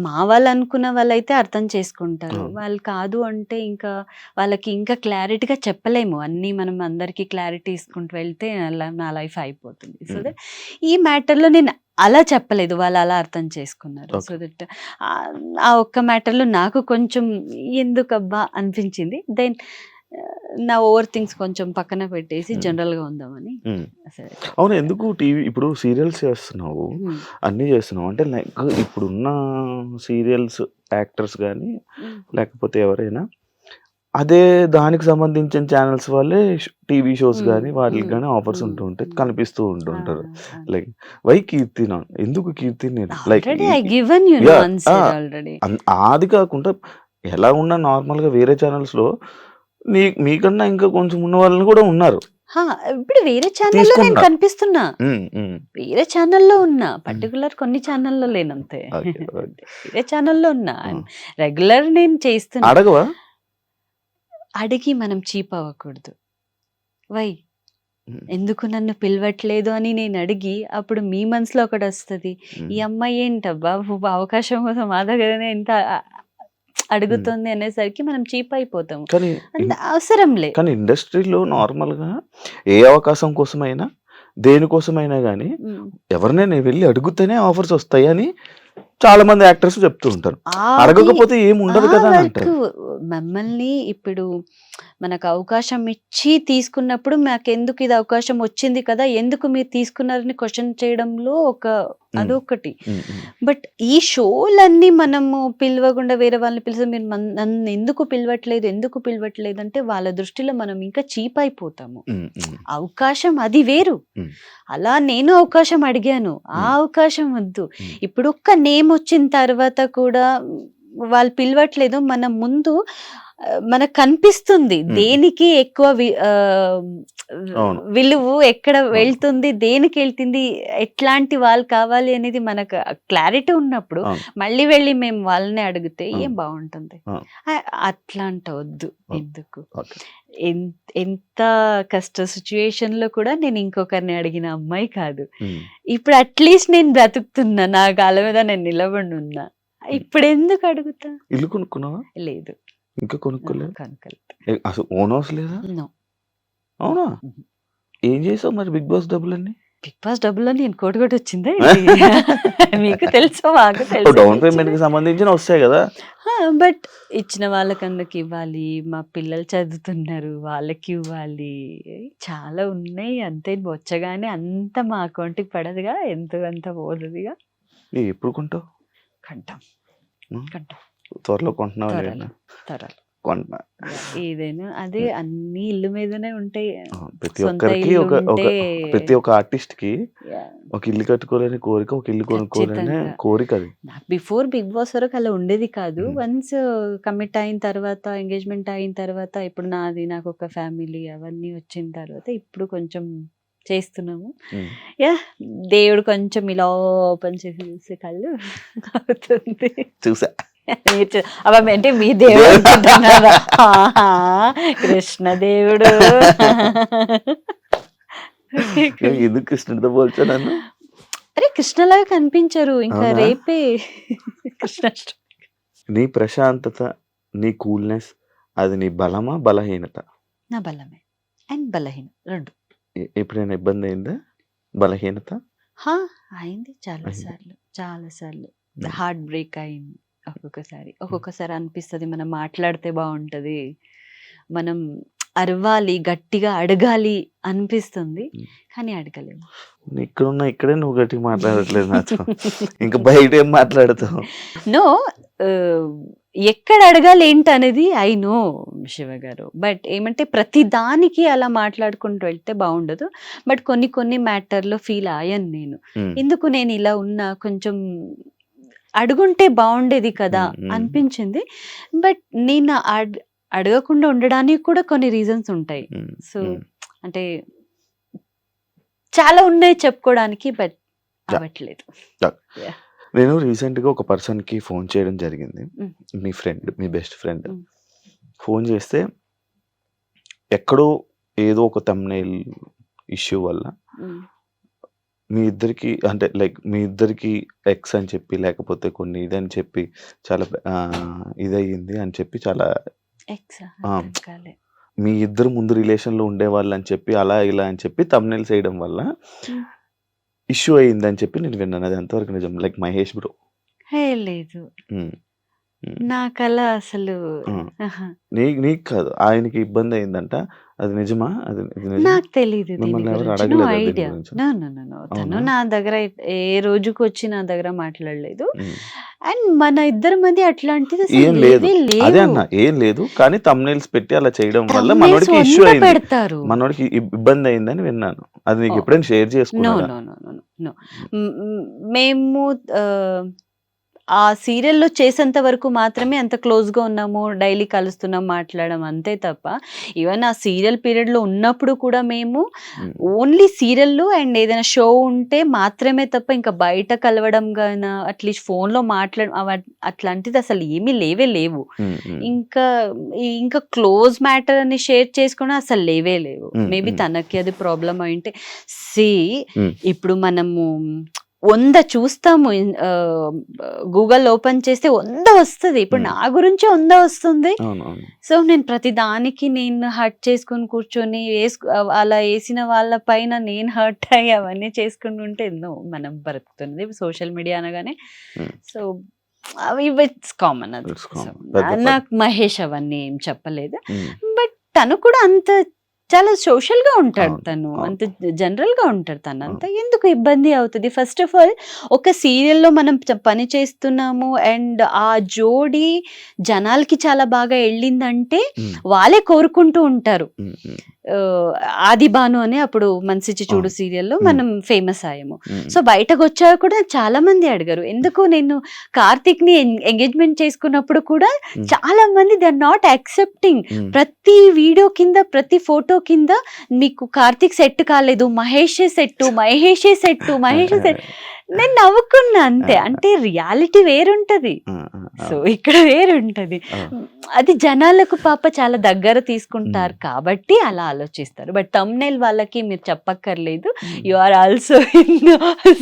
మా వాళ్ళు అనుకున్న వాళ్ళైతే అర్థం చేసుకుంటారు. అవును. వాళ్ళు కాదు అంటే ఇంకా వాళ్ళకి ఇంకా క్లారిటీగా చెప్పలేము. అన్నీ మనం అందరికీ క్లారిటీ ఇసుకుంటూ వెళ్తే నా లైఫ్ అయిపోతుంది. సో హ్మ్. దట్ ఈ మ్యాటర్‌లో నేను అలా చెప్పలేదు. వాళ్ళు అలా అర్థం చేసుకున్నారు. So okay. దట్ ఆ ఒక్క మ్యాటర్‌లో నాకు కొంచెం ఎందుకబ్బా అనిపించింది. దెన్ నా ఓవర్ థింగ్స్ కొంచెం పక్కన పెట్టేసి హ్మ్. జనరల్‌గా ఉందామని హ్మ్. సరే. అవును. ఎందుకు టీవీ ఇప్పుడు సీరియల్స్ చేస్తున్నావు, హ్మ్. అన్నీ చేస్తున్నావు. అంటే లైక్ ఇప్పుడున్న సీరియల్స్ యాక్టర్స్ గానీ, హ్మ్. లేకపోతే ఎవరైనా అదే దానికి సంబంధించిన ఛానల్స్ వాళ్ళే టీవీ షోస్ హ్మ్. గానీ, వాటికి హ్మ్. గానీ ఆఫర్స్ హ్మ్. ఉంటూ ఉంటాయి. హ్మ్. కనిపిస్తూ ఆ! ఉంటుంటారు. అవును. లైక్ వై కీర్తి నాన్? ఎందుకు కీర్తి నేను like already I given you yeah! Answer already. అది కాకుండా ఎలా ఉన్నా నార్మల్‌గా వేరే ఛానల్స్‌లో మీకన్నా ఇంకా కొంచెం ఉన్న వాళ్ళు కూడా ఉన్నారు. ఇప్పుడు వేరే ఛానల్‌లో నేను తీసుకుంటున్నారు. కనిపిస్తున్నా. హ్మ్. హ్మ్. వేరే ఛానల్‌లో ఉన్నా. హ్మ్. పర్టిక్యులర్ కొన్ని ఛానల్‌లో లేనంతే. ఓకే. ఓకే. అంతే. వేరే ఛానల్‌లో ఉన్నా. ఆ! రెగ్యులర్ నేను చేస్తున్నా. అడగవా? అడిగి మనం చీప్ అవ్వకూడదు. వై? హ్మ్. ఎందుకు నన్ను పిలవట్లేదు అని నేను అడిగి, అప్పుడు మీ మనసులో ఒకటొస్తది. ఈ హ్మ్. అమ్మాయి ఏంటబ్బా! అవకాశం కోసం మా దగ్గరనే ఇంత హ్మ్. అడుగుతుంది అనేసరికి మనం చీప్ అయిపోతాము. కానీ అంత అవసరంలే. కానీ ఇండస్ట్రీలో నార్మల్‌గా ఏ అవకాశం కోసమైనా, దేనికోసమైనా గానీ హ్మ్. ఎవరినైనా వెళ్లి అడుగుతేనే ఆఫర్స్ వస్తాయని చాలా మంది యాక్టర్స్ చెప్తూ ఉంటారు. అది అడగకపోతే ఏమి ఉండదు కదా అని వర్క్ అంటారు. మమ్మల్ని ఇప్పుడు మనకు అవకాశం ఇచ్చి తీసుకున్నప్పుడు మాకెందుకు ఇది అవకాశం వచ్చింది కదా! ఎందుకు మీరు తీసుకున్నారని క్వెషన్ చేయడంలో హ్మ్. అదొకటి. హ్మ్. హ్మ్. బట్ ఈ షోలన్నీ మనము పిలవకుండా వేరే వాళ్ళని పిలిస్తే మీరు నన్ను ఎందుకు పిలవట్లేదు? ఎందుకు పిలవట్లేదు? అంటే వాళ్ళ దృష్టిలో మనం ఇంకా చీప్ అయిపోతాము. హ్మ్. హ్మ్. అవకాశం అది వేరు. హ్మ్. అలా నేను అవకాశం అడిగాను. ఆ హ్మ్. అవకాశం వద్దు. హ్మ్. ఇప్పుడు ఒక్క నేమ్ వచ్చిన తర్వాత కూడా వాళ్ళు పిలవట్లేదు. మన ముందు మనకు కనిపిస్తుంది. హ్మ్. దేనికి ఎక్కువ అవును. విలువ ఎక్కడ అవును. వెళ్తుంది, దేనికెళ్తుంది, ఎట్లాంటి వాళ్ళు కావాలి అనేది మనకు క్లారిటీ ఉన్నప్పుడు అవును. మళ్ళీ వెళ్ళి మేము వాళ్ళనే అడిగితే ఏం అవును. బావుంటుంది. అవును. అట్లాంటొద్దు. ఓకే. ఎందుకు? ఓకే. ఎంత కష్ట సిట్యుయేషన్‌లో కూడా నేను ఇంకొకరిని అడిగిన అమ్మాయి కాదు. హ్మ్. ఇప్పుడు అట్‌లీస్ట్ నేను బ్రతుకుతున్నా. నా కాళ్ళ మీద నేను నిలబడినున్నా. హ్మ్. ఇప్పుడెందుకు అడుగుతా? ఇల్లు కొనుక్కున్నావా? లేదు. ఇంకా కొనుక్కోలేదా? కనుకలేదు. అసలు ఓన్ హౌస్ లేదా? నో. అవునా? హుహు. ఏం చేసావు మరి 'బిగ్ బాస్' డబ్బులన్నీ? బిగ్ బాస్ డబ్బుల్లో నేను కోటి వచ్చిందా ఏంటి? మీకు తెలుసు, మాకు తెలుసు డౌన్ ఇచ్చిన. పేమెంట్‌కి సంబంధించినవి వస్తాయి గదా! బట్ ఇచ్చిన వాళ్ళకందరికి ఇవ్వాలి. మా పిల్లలు చదువుతున్నారు. వాళ్ళకి ఇవ్వాలి. చాలా ఉన్నాయి. అంతే బొచ్చగానే అంత మా అకౌంట్‌కి పడదుగా. ఎంతో కొంత పోతదిగా. ఎప్పుడు కొంటావు? కంటాం. హ్మ్. కంటాం. త్వరలో కొంటున్నావా త్వరలో. లేదా? త్వరలో. కొంటున్నా. ఏదైనా అదే హ్మ్. అన్నీ ఇల్లు మీదనే ఉంటాయి. ప్రతి సొంత ఒక్కరికి ఇల్లు ఒక ఒక ఉంటే ప్రతి ఒక్క ఆర్టిస్ట్‌కి యాహ్! ఒక ఇల్లు కట్టుకోవాలని కోరిక, ఒక ఇల్లు కొనుక్కోవాలనే ఖచ్చితంగా. కోరిక అది. నాకు బిఫోర్ 'బిగ్ బాస్' వరకు అలా ఉండేది కాదు. హ్మ్. వన్స్ కమిట్ అయిన తర్వాత, ఎంగేజ్‌మెంట్ అయిన తర్వాత, ఇప్పుడు నాకొక ఫ్యామిలీ అవన్నీ వచ్చిన తర్వాత ఇప్పుడు కొంచెం చేస్తున్నాము. హ్మ్. యాహ్! దేవుడు కొంచెం ఇలా ఓపెన్ చేసి చూస్తే కళ్ళు అవుతుంది. చూసా. మీరు అంటే మీ దేవుడు అనుకుంటున్నారా? ఆహా! కృష్ణదేవుడు. ఎందుకు కృష్ణుడితో పోల్చావు నన్ను? అరే! కృష్ణలాగా కనిపించరు. ఇంకా అవునా? రేపే కృష్ణాష్టమి. నీ ప్రశాంతత, నీ కూల్‌నెస్ అది నీ బలమా? బలహీనత? నా బలమే. అండ్ బలహీనం 2. ఎప్పుడైనా ఇబ్బందయిందా? బలహీనత? హా! అయింది చాలా అయింది. సార్లు. చాలా సార్లు. హ్మ్. హార్ట్ బ్రేక్ అయింది ఒక్కొక్కసారి. ఒక్కొక్కసారి అనిపిస్తది మనం మాట్లాడితే బావుంటది. మనం అరవాలి, గట్టిగా అడగాలి అనిపిస్తుంది. హ్మ్. కానీ అడగలేము. ఇక్కడున్నా ఇక్కడే నువ్వు గట్టిగా మాట్లాడట్లేదు నాతో. ఇంక బయటేం మాట్లాడతావు? నో. ఆహ్, ఎక్కడ అడగాలి ఏంటనేది ఐ నో శివ గారు. బట్ ఏమంటే ప్రతి దానికి అలా మాట్లాడుకుంటూ వెళ్తే బావుండదు. బట్ కొన్ని కొన్ని మ్యాటర్‌లో ఫీల్ అయ్యాను నేను. హ్మ్. ఎందుకు నేను ఇలా ఉన్నా కొంచెం అడుగుంటే బావుండేది కదా హ్మ్. హ్మ్. అనిపించింది. బట్ నేను అడగకుండా ఉండడానికి కూడా కొన్ని రీజన్స్ ఉంటాయి. హ్మ్. సో, హ్మ్. అంటే చాలా ఉన్నాయి చెప్పుకోవడానికి. But yeah! అవ్వట్లేదు. యాహ్! యాహ్! నేను రీసెంట్‌గా ఒక పర్సన్‌కి ఫోన్ చేయడం జరిగింది. హ్మ్. మీ ఫ్రెండ్, మీ బెస్ట్ ఫ్రెండ్. హ్మ్. ఫోన్ చేస్తే ఎక్కడో ఏదో ఒక థంబ్‌నెయిల్ ఇష్యూ వల్ల హ్మ్. మీ ఇద్దరికి అంటే లైక్ మీ ఇద్దరికి ఎక్స్ అని చెప్పి లేకపోతే కొన్ని ఇదని చెప్పి చాలా ఇదయ్యింది అని చెప్పి చాలా ఎక్స్ ఆ, మీ ఇద్దరు ముందు రిలేషన్లో ఉండేవాళ్ళు అని చెప్పి అలా ఇలా అని చెప్పి తమ్నెల్స్ వేయడం వల్ల ఇష్యూ అయ్యిందని చెప్పి నేను విన్నాను. అది ఎంతవరకు నిజం? Like Mahesh bro. లేదు, నాకలా అసలు నీకు కాదు, ఆయనకి ఇబ్బంది అయిందంట. అది నిజమా? అది నిజం? నాకు తెలీదు దీని మిమ్మల్ని ఎవరు గురించి. నో అడగలేదా దీని ఐడియా. గురించి? తను అవునా? నా దగ్గర ఏ రోజుకి వచ్చి నా దగ్గర మాట్లాడలేదు. ఉమ్. అండ్ మన ఇద్దరి మధ్య అట్లాంటిది అసలు ఏం లేదు, లేవే అదే లేవు. అన్న ఏం లేదు, కానీ తమ్నెల్స్ పెట్టి అలా చేయడం వల్ల Thumbnails మనోడికి ఇష్యూ వంద అయింది, పెడతారు. మనోడికి ఇబ్బంది అయిందని విన్నాను. అది నీకు ఓ ఎప్పుడైనా షేర్ నో చేసుకున్నాడా? నో నో నో నో మేము ఆ సీరియల్లో చేసేంత వరకు మాత్రమే అంత క్లోజ్గా ఉన్నాము, డైలీ కలుస్తున్నాం, మాట్లాడడం అంతే తప్ప ఈవెన్ ఆ సీరియల్ పీరియడ్లో ఉన్నప్పుడు కూడా మేము ఉమ్, ఓన్లీ సీరియల్లో అండ్ ఏదైనా షో ఉంటే మాత్రమే తప్ప ఇంకా బయట కలవడం గాన అట్లీస్ట్ ఫోన్లో అట్లాంటిది అసలు ఏమీ లేవు. ఉమ్, ఉమ్, ఇంకా క్లోజ్ మ్యాటర్ అని షేర్ చేసుకుని అసలు లేవు. ఉమ్, మేబీ ఉమ్, తనకి అది ప్రాబ్లం అయింటే సి ఉమ్, ఇప్పుడు మనము 100 చూస్తాము, గూగుల్ ఓపెన్ చేస్తే 100 వస్తుంది. ఇప్పుడు ఉమ్. నా గురించి 100 వస్తుంది. అవును అవును. సో నేను ప్రతి దానికి నేను హర్ట్ చేసుకొని కూర్చొని అలా వేసిన వాళ్ళ పైన నేను హర్ట్ అయ్యి అవన్నీ చేసుకుని ఉంటే ఎన్నో మనం బ్రతుకుతున్నది సోషల్ మీడియా అనగానే. ఉమ్, సో అవి ఇట్స్ కామన్. అది it's సో common. పెద్ద నాకు మహేష్ అవన్నీ ఏం చెప్పలేదు. ఉమ్, బట్ తను కూడా అంత చాలా సోషల్ గా ఉంటాడు, అవును తను అవును. అంత జనరల్ గా ఉంటాడు. తను అంత అవును. ఎందుకు ఇబ్బంది అవుతుంది? ఫస్ట్ ఆఫ్ ఆల్ ఒక సీరియల్లో మనం పని చేస్తున్నాము అండ్ ఆ జోడి జనాలకి చాలా బాగా వెళ్ళిందంటే ఉమ్, వాళ్ళే కోరుకుంటూ ఉంటారు. ఉమ్, ఉమ్, ఆది భాను అని అప్పుడు మనసిచ్చి చూడు అవును. సీరియల్లో ఉమ్, మనం ఫేమస్ అయ్యాము. ఉమ్, సో బయటకు వచ్చాక కూడా చాలా మంది అడిగారు, ఎందుకు నేను కార్తిక్ ని ఎంగేజ్మెంట్ చేసుకున్నప్పుడు కూడా ఉమ్, చాలా మంది దే ఆర్ నాట్ యాక్సెప్టింగ్. ఉమ్, ప్రతి వీడియో కింద ప్రతి ఫోటో కింద మీకు కార్తిక్ సెట్ కాలేదు, మహేషే సెట్, మహేషే సెట్, మహేషే సెట్. నేను నవ్వుకున్నా అంతే. అంటే రియాలిటీ వేరుంటది, ఆ, ఆ, సో అవును. ఇక్కడ వేరుంటది. ఆ, అది జనాలకు పాప చాలా దగ్గర తీసుకుంటారు ఉమ్, కాబట్టి అలా ఆలోచిస్తారు. బట్ తమ్నైల్ వాళ్ళకి మీరు చెప్పక్కర్లేదు, um. You are also in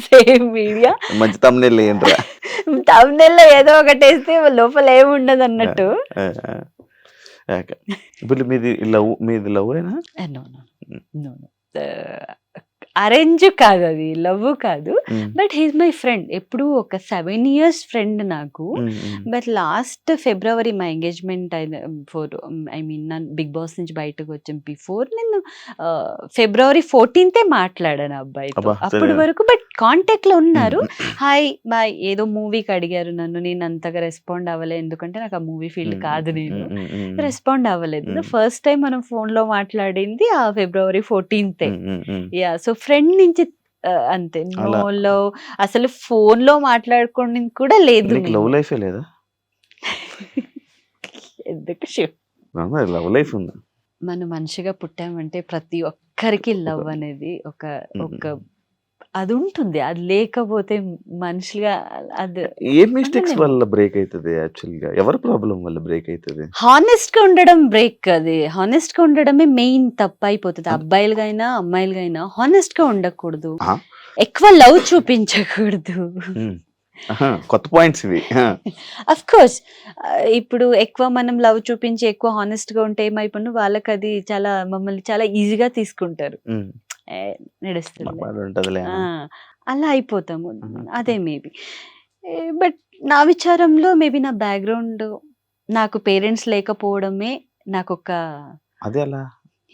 same media. మంచి తమ్నెల్ ఏంట్రా? తమ్నైల్ లో ఏదో ఒకటి వేస్తే లోపల ఏముండదు ఆ, అన్నట్టు. ఆ, ఆ. ఓకే. ఇప్పుడు మీది లవ్ అయినా? No no no no, arrange కాదు, అది లవ్ కాదు. బట్ హీస్ మై ఫ్రెండ్, ఎప్పుడు ఒక 7 years ఫ్రెండ్ నాకు. బట్ లాస్ట్ ఫిబ్రవరి మా ఎంగేజ్మెంట్ అయిన నన్ను బిగ్ బాస్ నుంచి బయటకు వచ్చాను బిఫోర్ నేను ఫిబ్రవరి 14th మాట్లాడాను అబ్బాయితో. అబ్బా, అప్పటి సరే. వరకు బట్ కాంటాక్ట్ లో ఉన్నారు. హాయ్ బాయ్ ఏదో మూవీకి అడిగారు నన్ను, నేను అంతగా రెస్పాండ్ అవ్వలేదు, ఎందుకంటే నాకు ఆ మూవీ ఫీల్డ్ కాదు, నేను రెస్పాండ్ అవ్వలేదు. ఫస్ట్ టైం మనం ఫోన్ లో మాట్లాడింది ఆ ఫిబ్రవరి 14th. యా, సో ఫ్రెండ్ నుంచి అంతే. అలా నో లవ్, అసలు ఫోన్ లో మాట్లాడుకోండి కూడా లేదు. నీకు లవ్ లైఫే లేదా? ఎందుకు శివ్, లవ్ లైఫ్ ఉంది. మనం మనిషిగా పుట్టామంటే ప్రతి ఒక్కరికి లవ్ అనేది ఒక ఒక అది ఉంటుంది. అది లేకపోతే మనుషులుగా అది ఏ మిస్టేక్స్ వల్ల బ్రేక్ అవుతుంది? యాక్చువల్గా ఎవరి ప్రాబ్లం వల్ల బ్రేక్ అవుతుంది? హానెస్ట్ గా ఉండడం బ్రేక్. అది హానెస్ట్ గా ఉండడమే మెయిన్ తప్పు అయిపోతుంది. అబ్బాయిలుగైనా అమ్మాయిలుగైనా హానెస్ట్ గా ఉండకూడదు, ఎక్కువ లవ్ చూపించకూడదు. కొత్త పాయింట్స్ ఇవి. అఫ్ కోర్స్ ఇప్పుడు ఎక్కువ మనం లవ్ చూపించి ఎక్కువ హానెస్ట్ గా ఉంటే ఏమైపోయినా వాళ్ళకి అది చాలా మమ్మల్ని చాలా ఈజీగా తీసుకుంటారు. నడుస్తుంది, ఉంటదిలే. అలా అయిపోతాము. అదే మేబీ. బట్ నా విచారంలో మేబీ నా బ్యాక్గ్రౌండ్, నాకు పేరెంట్స్ లేకపోవడమే నాకు ఒక అదే అలా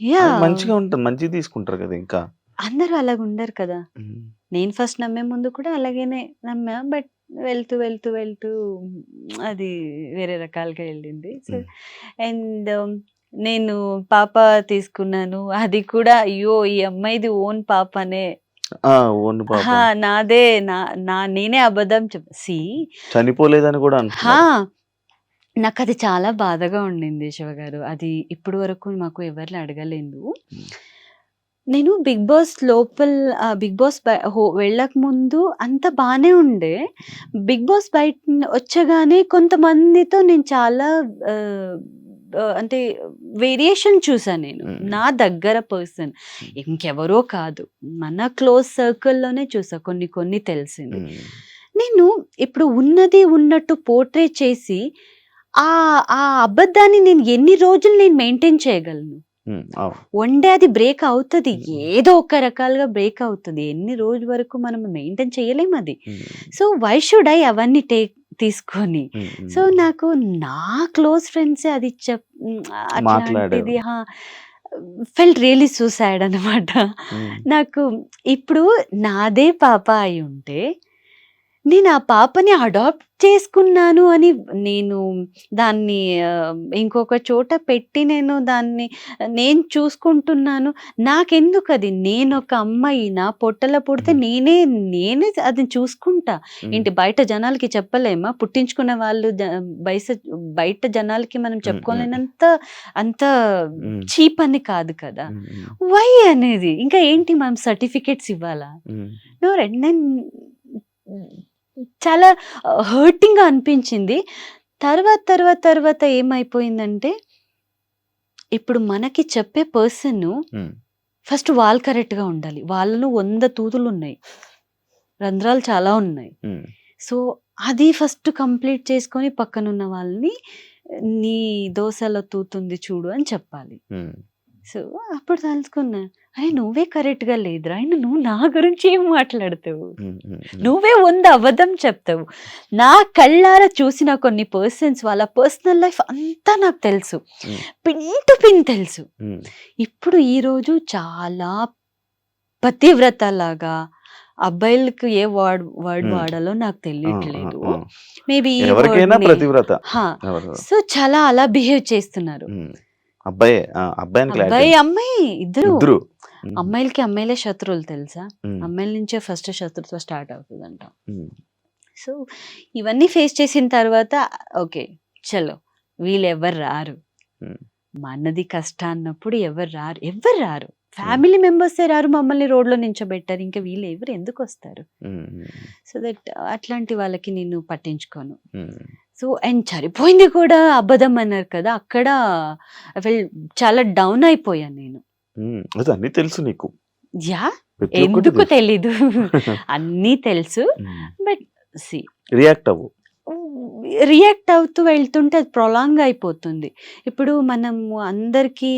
యా. మంచిగా ఉంటుంది, మంచిగా తీసుకుంటారు కదా. ఇంకా అందరూ అలాగ ఉండరు కదా. నేను ఫస్ట్ నమ్మే ముందు కూడా అలాగేనే నమ్మా, బట్ వెళ్తూ వెళ్తూ వెళ్తూ అది వేరే రకాలుగా వెళ్ళింది. సో అండ్ నేను పాప తీసుకున్నాను, అది కూడా అయ్యో ఈ అమ్మాయిది ఓన్ పాపనే, నాదే, నేనే అబద్ధం సి చనిపోలేదని కూడా నాకు అది చాలా బాధగా ఉండింది శివగారు. అది ఇప్పటి వరకు మాకు ఎవరిని అడగలేదు. నేను బిగ్ బాస్ బిగ్ బాస్ వెళ్ళక ముందు అంత బానే ఉండే. బిగ్ బాస్ బయట వచ్చగానే కొంతమందితో నేను చాలా అంటే వేరియేషన్ చూసాను నేను. మ్మ్. నా దగ్గర పర్సన్ ఇంకెవరో కాదు, మన క్లోజ్ సర్కిల్లోనే చూసా, కొన్ని కొన్ని తెలిసింది. మ్మ్. నేను ఇప్పుడు ఉన్నది ఉన్నట్టు పోర్ట్రే చేసి ఆ ఆ అబద్ధాన్ని నేను ఎన్ని రోజులు నేను మెయింటైన్ చేయగలను? మ్మ్. అవును. వన్ డే అది బ్రేక్ అవుతుంది, మ్మ్. ఏదో ఒక రకాలుగా బ్రేక్ అవుతుంది. ఎన్ని రోజు వరకు మనం మెయింటైన్ చేయలేము అది. మ్మ్. సో వై షుడ్ ఐ అవన్నీ తీసుకొని? మ్మ్. సో నాకు నా క్లోజ్ ఫ్రెండ్సే అది మాట్లాడారు. అట్లాంటిది ఫెల్ట్ రియలీ సూసైడ్ అనమాట. మ్మ్. నాకు ఇప్పుడు నాదే పాప అయి ఉంటే నేను ఆ పాపని అడాప్ట్ చేసుకున్నాను అని నేను దాన్ని ఇంకొక చోట పెట్టి నేను చూసుకుంటున్నాను. నాకెందుకు అది? నేను ఒక అమ్మాయి, నా పొట్టలో పుడితే నేనే అది చూసుకుంటా. మ్మ్. ఏంటి బయట జనాలకి చెప్పలేమా? పుట్టించుకున్న వాళ్ళు బయట జనాలకి మనం మ్మ్. మ్మ్. చెప్పుకోలేనంత అంత మ్మ్. చీప్ అని కాదు కదా. మ్మ్. వై అనేది ఇంకా ఏంటి మనం సర్టిఫికేట్స్ ఇవ్వాలా? మ్మ్. నేను చాలా హర్టింగ్గా అనిపించింది. తర్వాత ఏమైపోయిందంటే, ఇప్పుడు మనకి చెప్పే పర్సన్ మ్మ్. ఫస్ట్ వాళ్ళు కరెక్ట్గా ఉండాలి. వాళ్ళను 100 తూతులు ఉన్నాయి, రంధ్రాలు చాలా ఉన్నాయి. మ్మ్. సో అది ఫస్ట్ కంప్లీట్ చేసుకొని పక్కనున్న వాళ్ళని నీ దోశలో తూతుంది చూడు అని చెప్పాలి. మ్మ్. సో అప్పుడు తెలుసుకున్నా, అరే నువ్వే కరెక్ట్గా లేదురా, అయినా నువ్వు నా గురించి ఏం మాట్లాడతావు? మ్మ్. మ్మ్. నువ్వే 100 అబద్ధం చెప్తావు. నా కళ్ళారా చూసిన కొన్ని పర్సన్స్ వాళ్ళ పర్సనల్ లైఫ్ అంతా నాకు తెలుసు, మ్మ్. పిన్ టు పిన్ తెలుసు. మ్మ్. ఇప్పుడు ఈరోజు చాలా పతివ్రత లాగా అబ్బాయిలకు ఏ వర్డ్ మ్మ్. వాడాలో నాకు ఆ, ఆ, తెలియట్లేదు. ఆ. మేబీ ఎవరికైనా ప్రతివ్రత ఎవరు? సో చాలా అలా బిహేవ్ చేస్తున్నారు. మ్మ్. అబ్బాయే అబ్బాయిని అబ్బాయి క్లారిటీ అమ్మాయి ఇద్దరు. ఇద్దరు. మ్మ్. అమ్మాయిలకి అమ్మాయిలే శత్రువులు తెలుసా? మ్మ్. అమ్మాయిల నుంచే ఫస్ట్ శత్రుత్వం స్టార్ట్ అవుతుందంట. మ్మ్. సో ఇవన్నీ ఫేస్ చేసిన తర్వాత ఓకే చలో వీళ్ళు ఎవరు రారు, మ్మ్. మనది కష్టం అన్నప్పుడు ఎవరు రారు. ఫ్యామిలీ మెంబర్సే రారు, మమ్మల్ని రోడ్లో నించోబెట్టారు, ఇంకా వీళ్ళు ఎవరు ఎందుకు వస్తారు? మ్మ్. సో దట్ అట్లాంటి వాళ్ళకి నేను పట్టించుకోను. మ్మ్. సో అండ్ సరిపోయింది కూడా అబద్ధం అన్నారు కదా, అక్కడ చాలా డౌన్ అయిపోయాను నేను. మ్మ్. అది అన్నీ తెలుసు నీకు, యా ప్రతి ఒక్కటి ఎందుకు తెలుసు. తెలీదు, అన్నీ తెలుసు. మ్మ్. బట్ సి రియాక్ట్ అవ్వు. రియాక్ట్ అవుతూ వెళ్తుంటే అది ప్రొలాంగ్ అయిపోతుంది. ఇప్పుడు మనము అందరికీ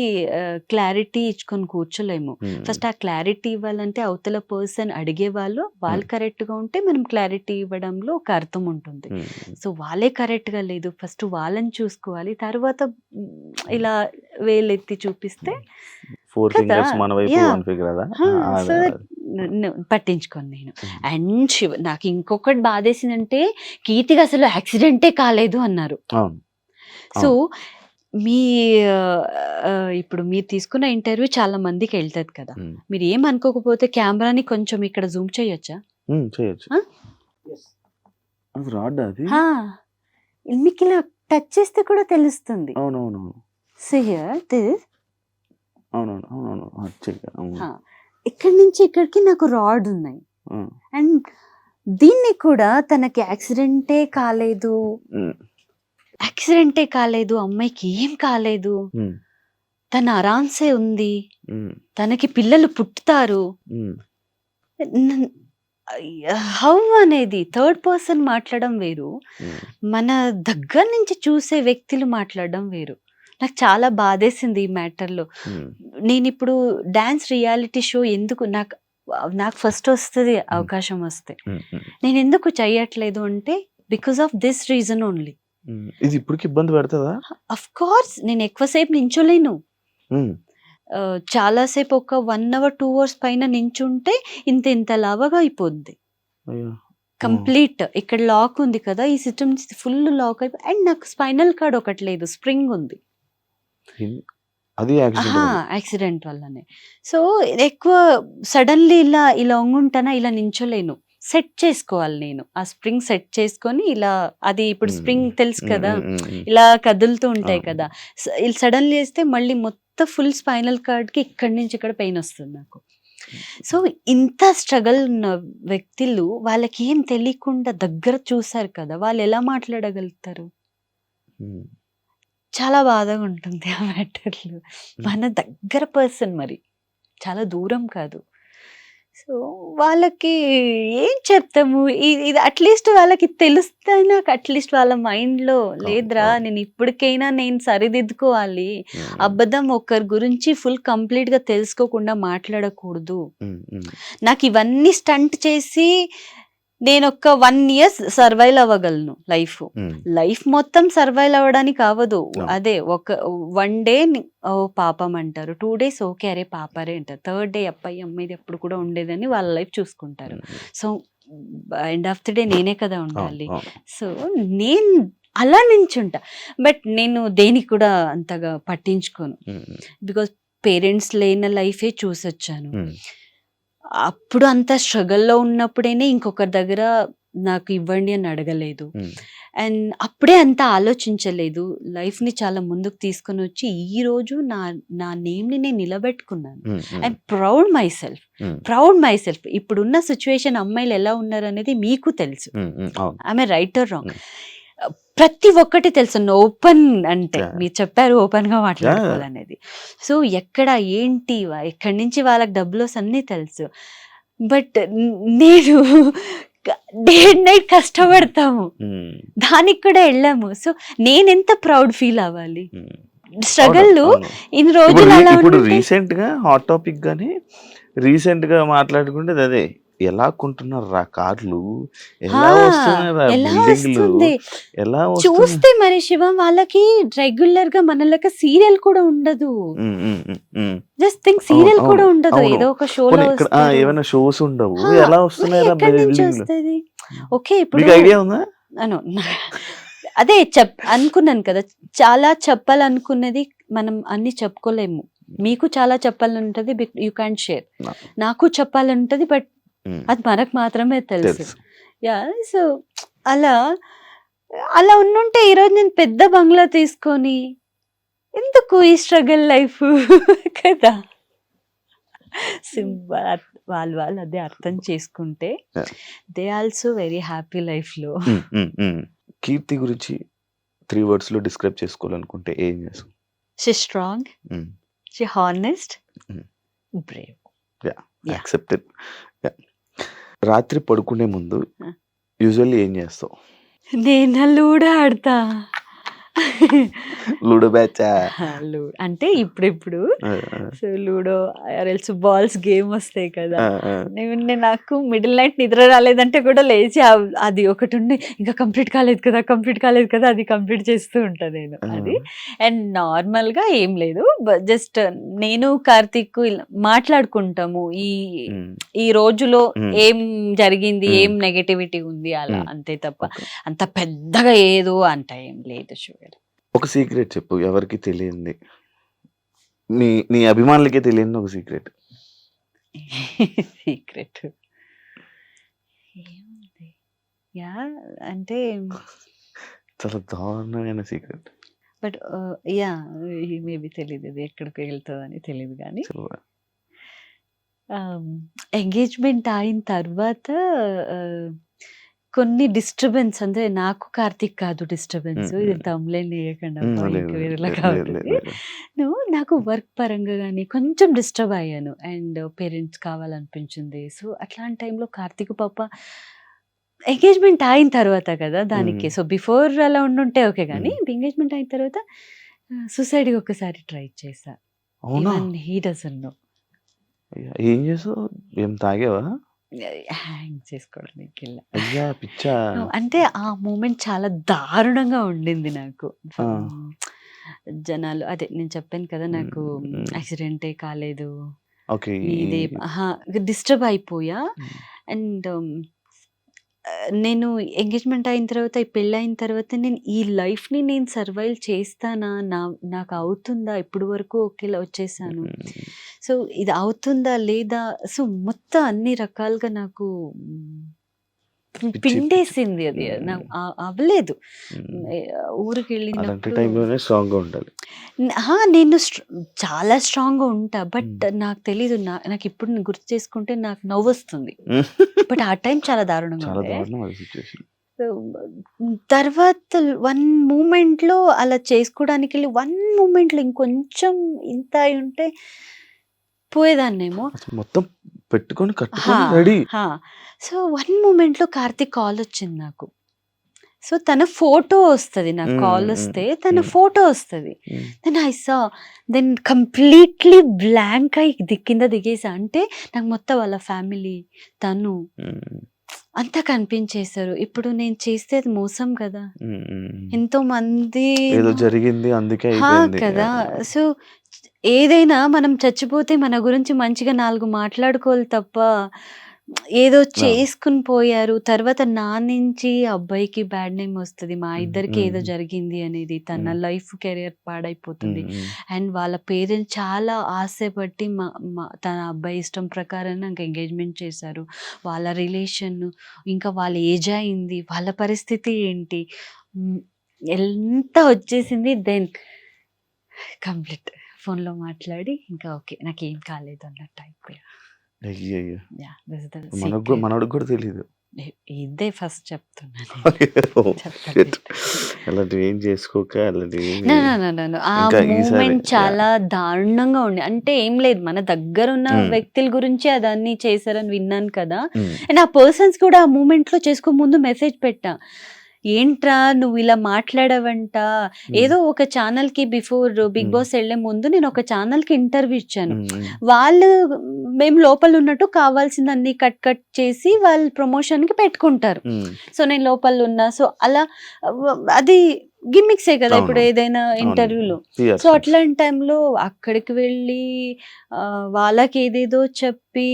క్లారిటీ ఇచ్చుకొని కూర్చోలేము. మ్మ్. ఫస్ట్ ఆ క్లారిటీ ఇవ్వాలంటే అవతల పర్సన్ అడిగే వాళ్ళు మ్మ్. కరెక్ట్గా ఉంటే మనం క్లారిటీ ఇవ్వడంలో ఒక అర్థం ఉంటుంది. మ్మ్. సో వాళ్ళే కరెక్ట్గా లేదు, ఫస్ట్ వాళ్ళని చూసుకోవాలి, తర్వాత ఇలా వేలెత్తి చూపిస్తే 4 కదా. ఫింగర్స్ మన వైపు Yeah. 1 ఫింగర్ అదా? సో పట్టించుకోను నేను. అండ్ నాకు ఇంకొకటి బాధేసిందంటే, కీర్తికి అసలు యాక్సిడెంటే కాలేదు అన్నారు. అవును. సో మీ ఇప్పుడు మీరు తీసుకున్న ఇంటర్వ్యూ చాలా మందికి వెళ్తుంది కదా, మ్మ్. మీరు ఏమనుకోకపోతే కెమెరాని కొంచెం ఇక్కడ జూమ్ చేయొచ్చా? మ్మ్. చేయొచ్చు. ఆ? అది రాడ్ అది. మీకు ఇలా టచ్ చేస్తే కూడా తెలుస్తుంది. అవునవును. సో హియర్ దిస్, అవునవును. అవునవును. అవును. ఇక్కడి నుంచి ఇక్కడికి నాకు రాడ్ ఉన్నాయి. మ్మ్. అండ్ దీన్ని కూడా తనకి యాక్సిడెంటే కాలేదు, మ్మ్. అమ్మాయికి ఏం కాలేదు, మ్మ్. తన ఆరాంసే ఉంది, మ్మ్. తనకి పిల్లలు పుట్టుతారు. మ్మ్. హౌ అనేది థర్డ్ పర్సన్ మాట్లాడడం వేరు, మ్మ్. మన దగ్గర నుంచి చూసే వ్యక్తులు మాట్లాడడం వేరు. నాకు చాలా బాధేసింది ఈ మ్యాటర్లో. మ్మ్. నేను ఇప్పుడు డాన్స్ రియాలిటీ షో ఎందుకు నాకు ఫస్ట్ వస్తుంది అవకాశం వస్తే, మ్మ్. మ్మ్. నేను ఎందుకు చెయ్యట్లేదు అంటే because of this reason only. మ్మ్. ఇది ఇప్పటికి ఇబ్బంది పెడుతుందా? అఫ్ కోర్స్ నేను ఎక్కువసేపు నించోలేను. మ్మ్. చాలాసేపు ఒక 1 hour 2 hours పైన నించుంటే ఇంత లావగా అయిపోద్ది అయ్యో. కంప్లీట్. ఇక్కడ లాక్ ఉంది కదా, ఈ సిస్టమ్ ఫుల్ లాక్ అయిపోయి, అండ్ నాకు స్పైనల్ కార్డ్ ఒకటి లేదు, స్ప్రింగ్ ఉంది. అది యాక్సిడెంట్ వల్లనే. సో ఎక్కువ సడన్లీ ఇలా వంగుంటానా, ఇలా నించోలేను, సెట్ చేసుకోవాలి నేను. ఆ స్ప్రింగ్ సెట్ చేసుకొని ఇలా, అది ఇప్పుడు స్ప్రింగ్ తెలుసు కదా, ఇలా కదులుతూ ఉంటాయి కదా, సడన్లీ వేస్తే మళ్ళీ మొత్తం ఫుల్ స్పైనల్ కార్డ్కి ఇక్కడి నుంచి ఇక్కడ పెయిన్ వస్తుంది నాకు. సో ఇంత స్ట్రగల్ ఉన్న వ్యక్తులు, వాళ్ళకి ఏం తెలియకుండా దగ్గర చూసారు కదా, వాళ్ళు ఎలా మాట్లాడగలుగుతారు? చాలా బాధగా ఉంటుంది ఆ మ్యాటర్‌లో. మన దగ్గర పర్సన్ మరి. చాలా దూరం కాదు. సో, వాళ్ళకి ఏం చెప్తాము? ఇది అట్‌లీస్ట్ వాళ్ళకి తెలుస్తే నాకు అట్‌లీస్ట్ వాళ్ళ మైండ్‌లో లేదురా అవును. నేను ఇప్పటికైనా నేను సరిదిద్దుకోవాలి. హ్మ్. అబద్ధం ఒకరి గురించి ఫుల్ కంప్లీట్‌గా తెలుసుకోకుండా మాట్లాడకూడదు. హ్మ్. హ్మ్. నాకు ఇవన్నీ స్టంట్ చేసి నేనొక 1 ఇయర్ సర్వైవ్ అవ్వగలను లైఫ్. హ్మ్. లైఫ్ మొత్తం సర్వైవ్ అవ్వడానికి అవ్వదు. అవును. అదే ఒక 1 డే ఓహ్! పాపం అంటారు. 2 డేస్ ఓకే. అరే పాపరే అంటారు. థర్డ్ డే అబ్బా! ఈ అమ్మాయిది ఎప్పుడు కూడా ఉండేదని వాళ్ళ లైఫ్ చూసుకుంటారు. హ్మ్. So, end of the day నేనే కదా అవును. ఉండాలి. అవును. సో, నేను అలా నించుంటా. బట్ నేను దేనికి కూడా అంతగా పట్టించుకోను. హ్మ్. హ్మ్. బికాజ్ పేరెంట్స్ లేని లైఫే చూసొచ్చాను. హ్మ్. అప్పుడు అంత స్ట్రగల్‌లో ఉన్నప్పుడేనే ఇంకొకరి దగ్గర నాకు ఇవ్వండి అని అడగలేదు. హ్మ్. అండ్ అప్పుడే అంత ఆలోచించలేదు. లైఫ్‌ని చాలా ముందుకు తీసుకొనొచ్చి ఈరోజు నా నా నేమ్‌ని నేను నిలబెట్టుకున్నాను. Hmm. Hmm. I'm proud myself. Hmm. Proud myself. ఇప్పుడున్న సిట్యుయేషన్ అమ్మాయిలు ఎలా ఉన్నారనేది మీకు తెలుసు. హ్మ్. హ్మ్. అవును. ఆమె రైట్ ఆర్ రాంగ్? హ్మ్. ప్రతి ఒక్కటి తెలుసు. ఓపెన్ అంటే యాహ్! మీరు చెప్పారు ఓపెన్‌గా యాహ్! మాట్లాడుకోవాలనేది. సో, ఎక్కడ ఏంటి ఎక్కడి నుంచి వాళ్ళకి డబ్బులొస్తాయి అన్నీ తెలుసు. బట్ నేను డే అండ్ నైట్ కష్టపడతాము. హ్మ్. దానికి కూడా ఎళ్ళాము. సో, నేనెంత ప్రౌడ్ ఫీల్ అవ్వాలి. హ్మ్. అవును. స్ట్రగల్‌లు అవును. ఇన్ని ఇప్పుడు రోజులు అలా ఇప్పుడు ఉండుంటే రీసెంట్‌గా హాట్ టాపిక్ గాని రీసెంట్‌గా మాట్లాడుకుంటేది అదే. ఎలా కొంటున్నార్రా కార్లు? ఆ! ఎలా వస్తున్నాయిరా ఎలా బిల్డింగ్‌లు? వస్తుంది? ఎలా వస్తున్నాయి? చూస్తే మరి శివ వాళ్ళకి రెగ్యులర్‌గా మన లెక్క సీరియల్ కూడా ఉండదు. హ్మ్. హ్మ్. హ్మ్. హ్మ్. జస్ట్ థింక్ అవును. సీరియల్ అవును. కూడా ఉండదు. అవును. ఏదో ఒక షోలో పోనీ ఇక్కడ వస్తారు. ఏమైనా షోస్ ఉండవు. ఆ! ఎలా మరి వస్తున్నాయిరా ఎక్కడి నుంచి బిల్డింగ్‌లు? వస్తది? ఓకే. ఇప్పుడు మీకు ఐడియా ఉందా? అను అదే అనుకున్నాను కదా! చాలా చెప్పాలనుకున్నది మనం అన్నీ చెప్పుకోలేము. మీకు చాలా చెప్పాలనుంటది. You can't share. నా నాకు చెప్పాలనుంటది. బట్ హ్మ్. అది మనకు మాత్రమే తెలుసు. తెలుసు. యాహ్! సో, అలా అలా ఉండుంటే ఈరోజు నేను పెద్ద బంగ్లా తీసుకొని ఎందుకు ఈ స్ట్రగల్ లైఫ్ కదా! వాళ్ళు అదే అర్థం చేసుకుంటే yeah! They also very happy లైఫ్‌లో. హ్మ్. హ్మ్. హ్మ్. కీర్తి గురించి 3 వర్డ్స్‌లో డిస్క్రైబ్ చేసుకోవాలనుకుంటే ఏం చేస్తావు? షీ స్ట్రాంగ్, హ్మ్. షీ హానెస్ట్, హ్మ్. Brave. Yeah! Yeah! Accepted. Yeah! రాత్రి పడుకునే ముందు ఆ! యూజువల్లీ ఏం చేస్తావు? నేను లూడో ఆడతా. లూడో బ్యాచా? అంటే ఇప్పుడిప్పుడు. ఆ! ఆ! So, ludo or else balls game వస్తాయి కదా! ఆ! ఆ! నాకు మిడిల్ నైట్ నిద్ర రాలేదంటే కూడా లేచి అది ఒకటుండి ఇంకా కంప్లీట్ కాలేదు కదా! అది కంప్లీట్ చేస్తూ ఉంటా నేను ఆ! అది. అండ్ నార్మల్‌గా ఏం లేదు. జస్ట్ నేను, కార్తీక్ ఇలా మాట్లాడుకుంటాము. హ్మ్. ఈ రోజులో హ్మ్. ఏం జరిగింది? హ్మ్. ఏం నెగటివిటీ ఉంది అలా హ్మ్. అంతే తప్ప ఓకే. అంత పెద్దగా ఏదో అంత ఏం లేదు షుగర్. ఒక సీక్రెట్ చెప్పు ఎవరికీ తెలియనిది. నీ నీ అభిమానులకే తెలియని ఒక సీక్రెట్. సీక్రెట్ ఏముంది? యాహ్! అంటే చాలా దారుణమైన సీక్రెట్. But yeah! మేబీ తెలీదు. అది ఎక్కడికి వెళ్తదని తెలీదు గానీ చెప్పవా? ఎంగేజ్‌మెంట్ అయిన తర్వాత ఆహ్, కొన్ని డిస్టర్బెన్స్ అంటే నాకు కార్తీక్ కాదు డిస్టర్బెన్స్. హ్మ్. ఇది హ్మ్. థంబ్‌నెయిల్ ఎయకండి హ్మ్. అబ్బా! లేదు. ఇంకా లేదు. వేరేలాగా లేదు. లేదు. అవుతది. లేదు. నాకు వర్క్ పరంగా గాని కొంచెం డిస్టర్బ్ అయ్యాను. And parents కావాలనిపించింది. సో, అట్లాంటి టైంలో కార్తీక్ పాప ఎంగేజ్‌మెంట్ అయిన తర్వాత కదా! హ్మ్. దానికి. సో, బిఫోర్ అలా ఉండుంటే ఓకే గానీ, హ్మ్. ఎంగేజ్‌మెంట్ అయిన తర్వాత సూసైడ్‌కి ఒక్కసారి ట్రై చేశా. అవునా? Even he doesn't know. అయ్యా! ఏం చేసావు? ఏం తాగావా? హ్యాంగ్ చేసుకోవడానికెళ్ళా. అయ్యా! పిచ్చా! అంటే ఆ మూమెంట్ చాలా దారుణంగా ఉండింది నాకు. ఆ! జనాలు అదే నేను చెప్పాను కదా! హ్మ్. నాకు హ్మ్. యాక్సిడెంటే కాలేదు. ఓకే. ఈ నీదే డిస్టర్బ్ అయిపోయా. హ్మ్. అండ్ నేను ఎంగేజ్‌మెంట్ అయిన తర్వాత, ఈ పెళ్ళయిన తర్వాత నేను ఈ లైఫ్‌ని నేను సర్వైవ్ చేస్తానా? నాకు అవుతుందా? ఇప్పటి వరకు ఓకేలా వచ్చేసాను. హ్మ్. సో, ఇది అవుతుందా? లేదా? సో, మొత్తం అన్ని రకాలుగా నాకు పిచ్చి. పిచ్చి. పిండేసింది అది. హ్మ్. నాకు అవ్వలేదు. హ్మ్. అలాంటి ఊరికెళ్ళినప్పుడు టైంలోనే స్ట్రాంగ్‌గా ఉండాలి. నేను చాలా స్ట్రాంగ్‌గా ఉంటా. హ్మ్. బట్ నాకు తెలీదు. నాకిప్పుడు నేను గుర్తు చేసుకుంటే నాకు నవ్వొస్తుంది. బట్ ఆ టైం చాలా దారుణంగా చాలా ఉండే. దారుణం అది సిట్యుయేషన్. తర్వాత వన్ మూమెంట్లో అలా చేసుకోవడానికి వెళ్ళి వన్ మూమెంట్లో ఇంకొంచెం ఇంత అయి ఉంటే పోయేదాన్నేమో. మొత్తం పెట్టుకొని కట్టుకొని రెడీ. సో వన్ మూమెంట్లో కార్తీక్ కాల్ వచ్చింది నాకు. సో తన ఫోటో వస్తుంది, నాకు కాల్ వస్తే తన ఫోటో వస్తుంది. Then I saw, then completely blank అయి కింద దిగేసా. అంటే నాకు మొత్తం వాళ్ళ ఫ్యామిలీ తను అంతా కనిపించేశారు. ఇప్పుడు నేను చేస్తే అది మోసం కదా, ఎంతో మంది ఏదో జరిగింది అందుకే కదా. సో ఏదైనా మనం చచ్చిపోతే మన గురించి మంచిగా 4 మాట్లాడుకోవాలి తప్ప ఏదో చేసుకుని పోయారు. తర్వాత నా నుంచి అబ్బాయికి బ్యాడ్ నేమ్ వస్తుంది, మా ఇద్దరికి ఏదో జరిగింది అనేది, తన లైఫ్ కెరియర్ పాడైపోతుంది. అండ్ వాళ్ళ పేరెంట్స్ చాలా ఆశపట్టి తన అబ్బాయి ఇష్టం ప్రకారం నాకు ఎంగేజ్మెంట్ చేశారు. వాళ్ళ రిలేషన్ ఇంకా వాళ్ళ ఏజ్ అయింది, వాళ్ళ పరిస్థితి ఏంటి ఎంత వచ్చేసింది. దెన్ కంప్లీట్ ఫోన్లో మాట్లాడి ఇంకా ఓకే నాకేం కాలేదు అన్నట్టు అయిపోయా. అయ్యయ్యో, Yeah, this is the మనోడికి కూడా తెలియదు. ఇదే ఫస్ట్ చెప్తున్నాను. అలాంటివి ఏం చేసుకోక అలాంటివి ఆ మూమెంట్ చాలా దారుణంగా ఉండే. అంటే ఏం లేదు, మన దగ్గర ఉన్న వ్యక్తుల గురించి అదన్నీ చేశారని విన్నాను కదా. అండ్ ఆ పర్సన్స్ కూడా ఆ మూమెంట్ లో చేసుకో ముందు మెసేజ్ పెట్టా, ఏంట్రా నువ్వు ఇలా మాట్లాడవంట. ఏదో ఒక ఛానల్ కి బిఫోర్ బిగ్ బాస్ వెళ్లే ముందు నేను ఒక ఛానల్ కి ఇంటర్వ్యూ ఇచ్చాను. వాళ్ళు మేము లోపల ఉన్నట్టు కావాల్సిందన్ని కట్ చేసి వాళ్ళు ప్రమోషన్ కి పెట్టుకుంటారు. సో నేను లోపల ఉన్నా, సో అలా అది గిమ్మిక్సే కదా ఇప్పుడు ఏదైనా ఇంటర్వ్యూలో. సో అట్లాంటి టైంలో అక్కడికి వెళ్ళి వాళ్ళకి ఏదేదో చెప్పి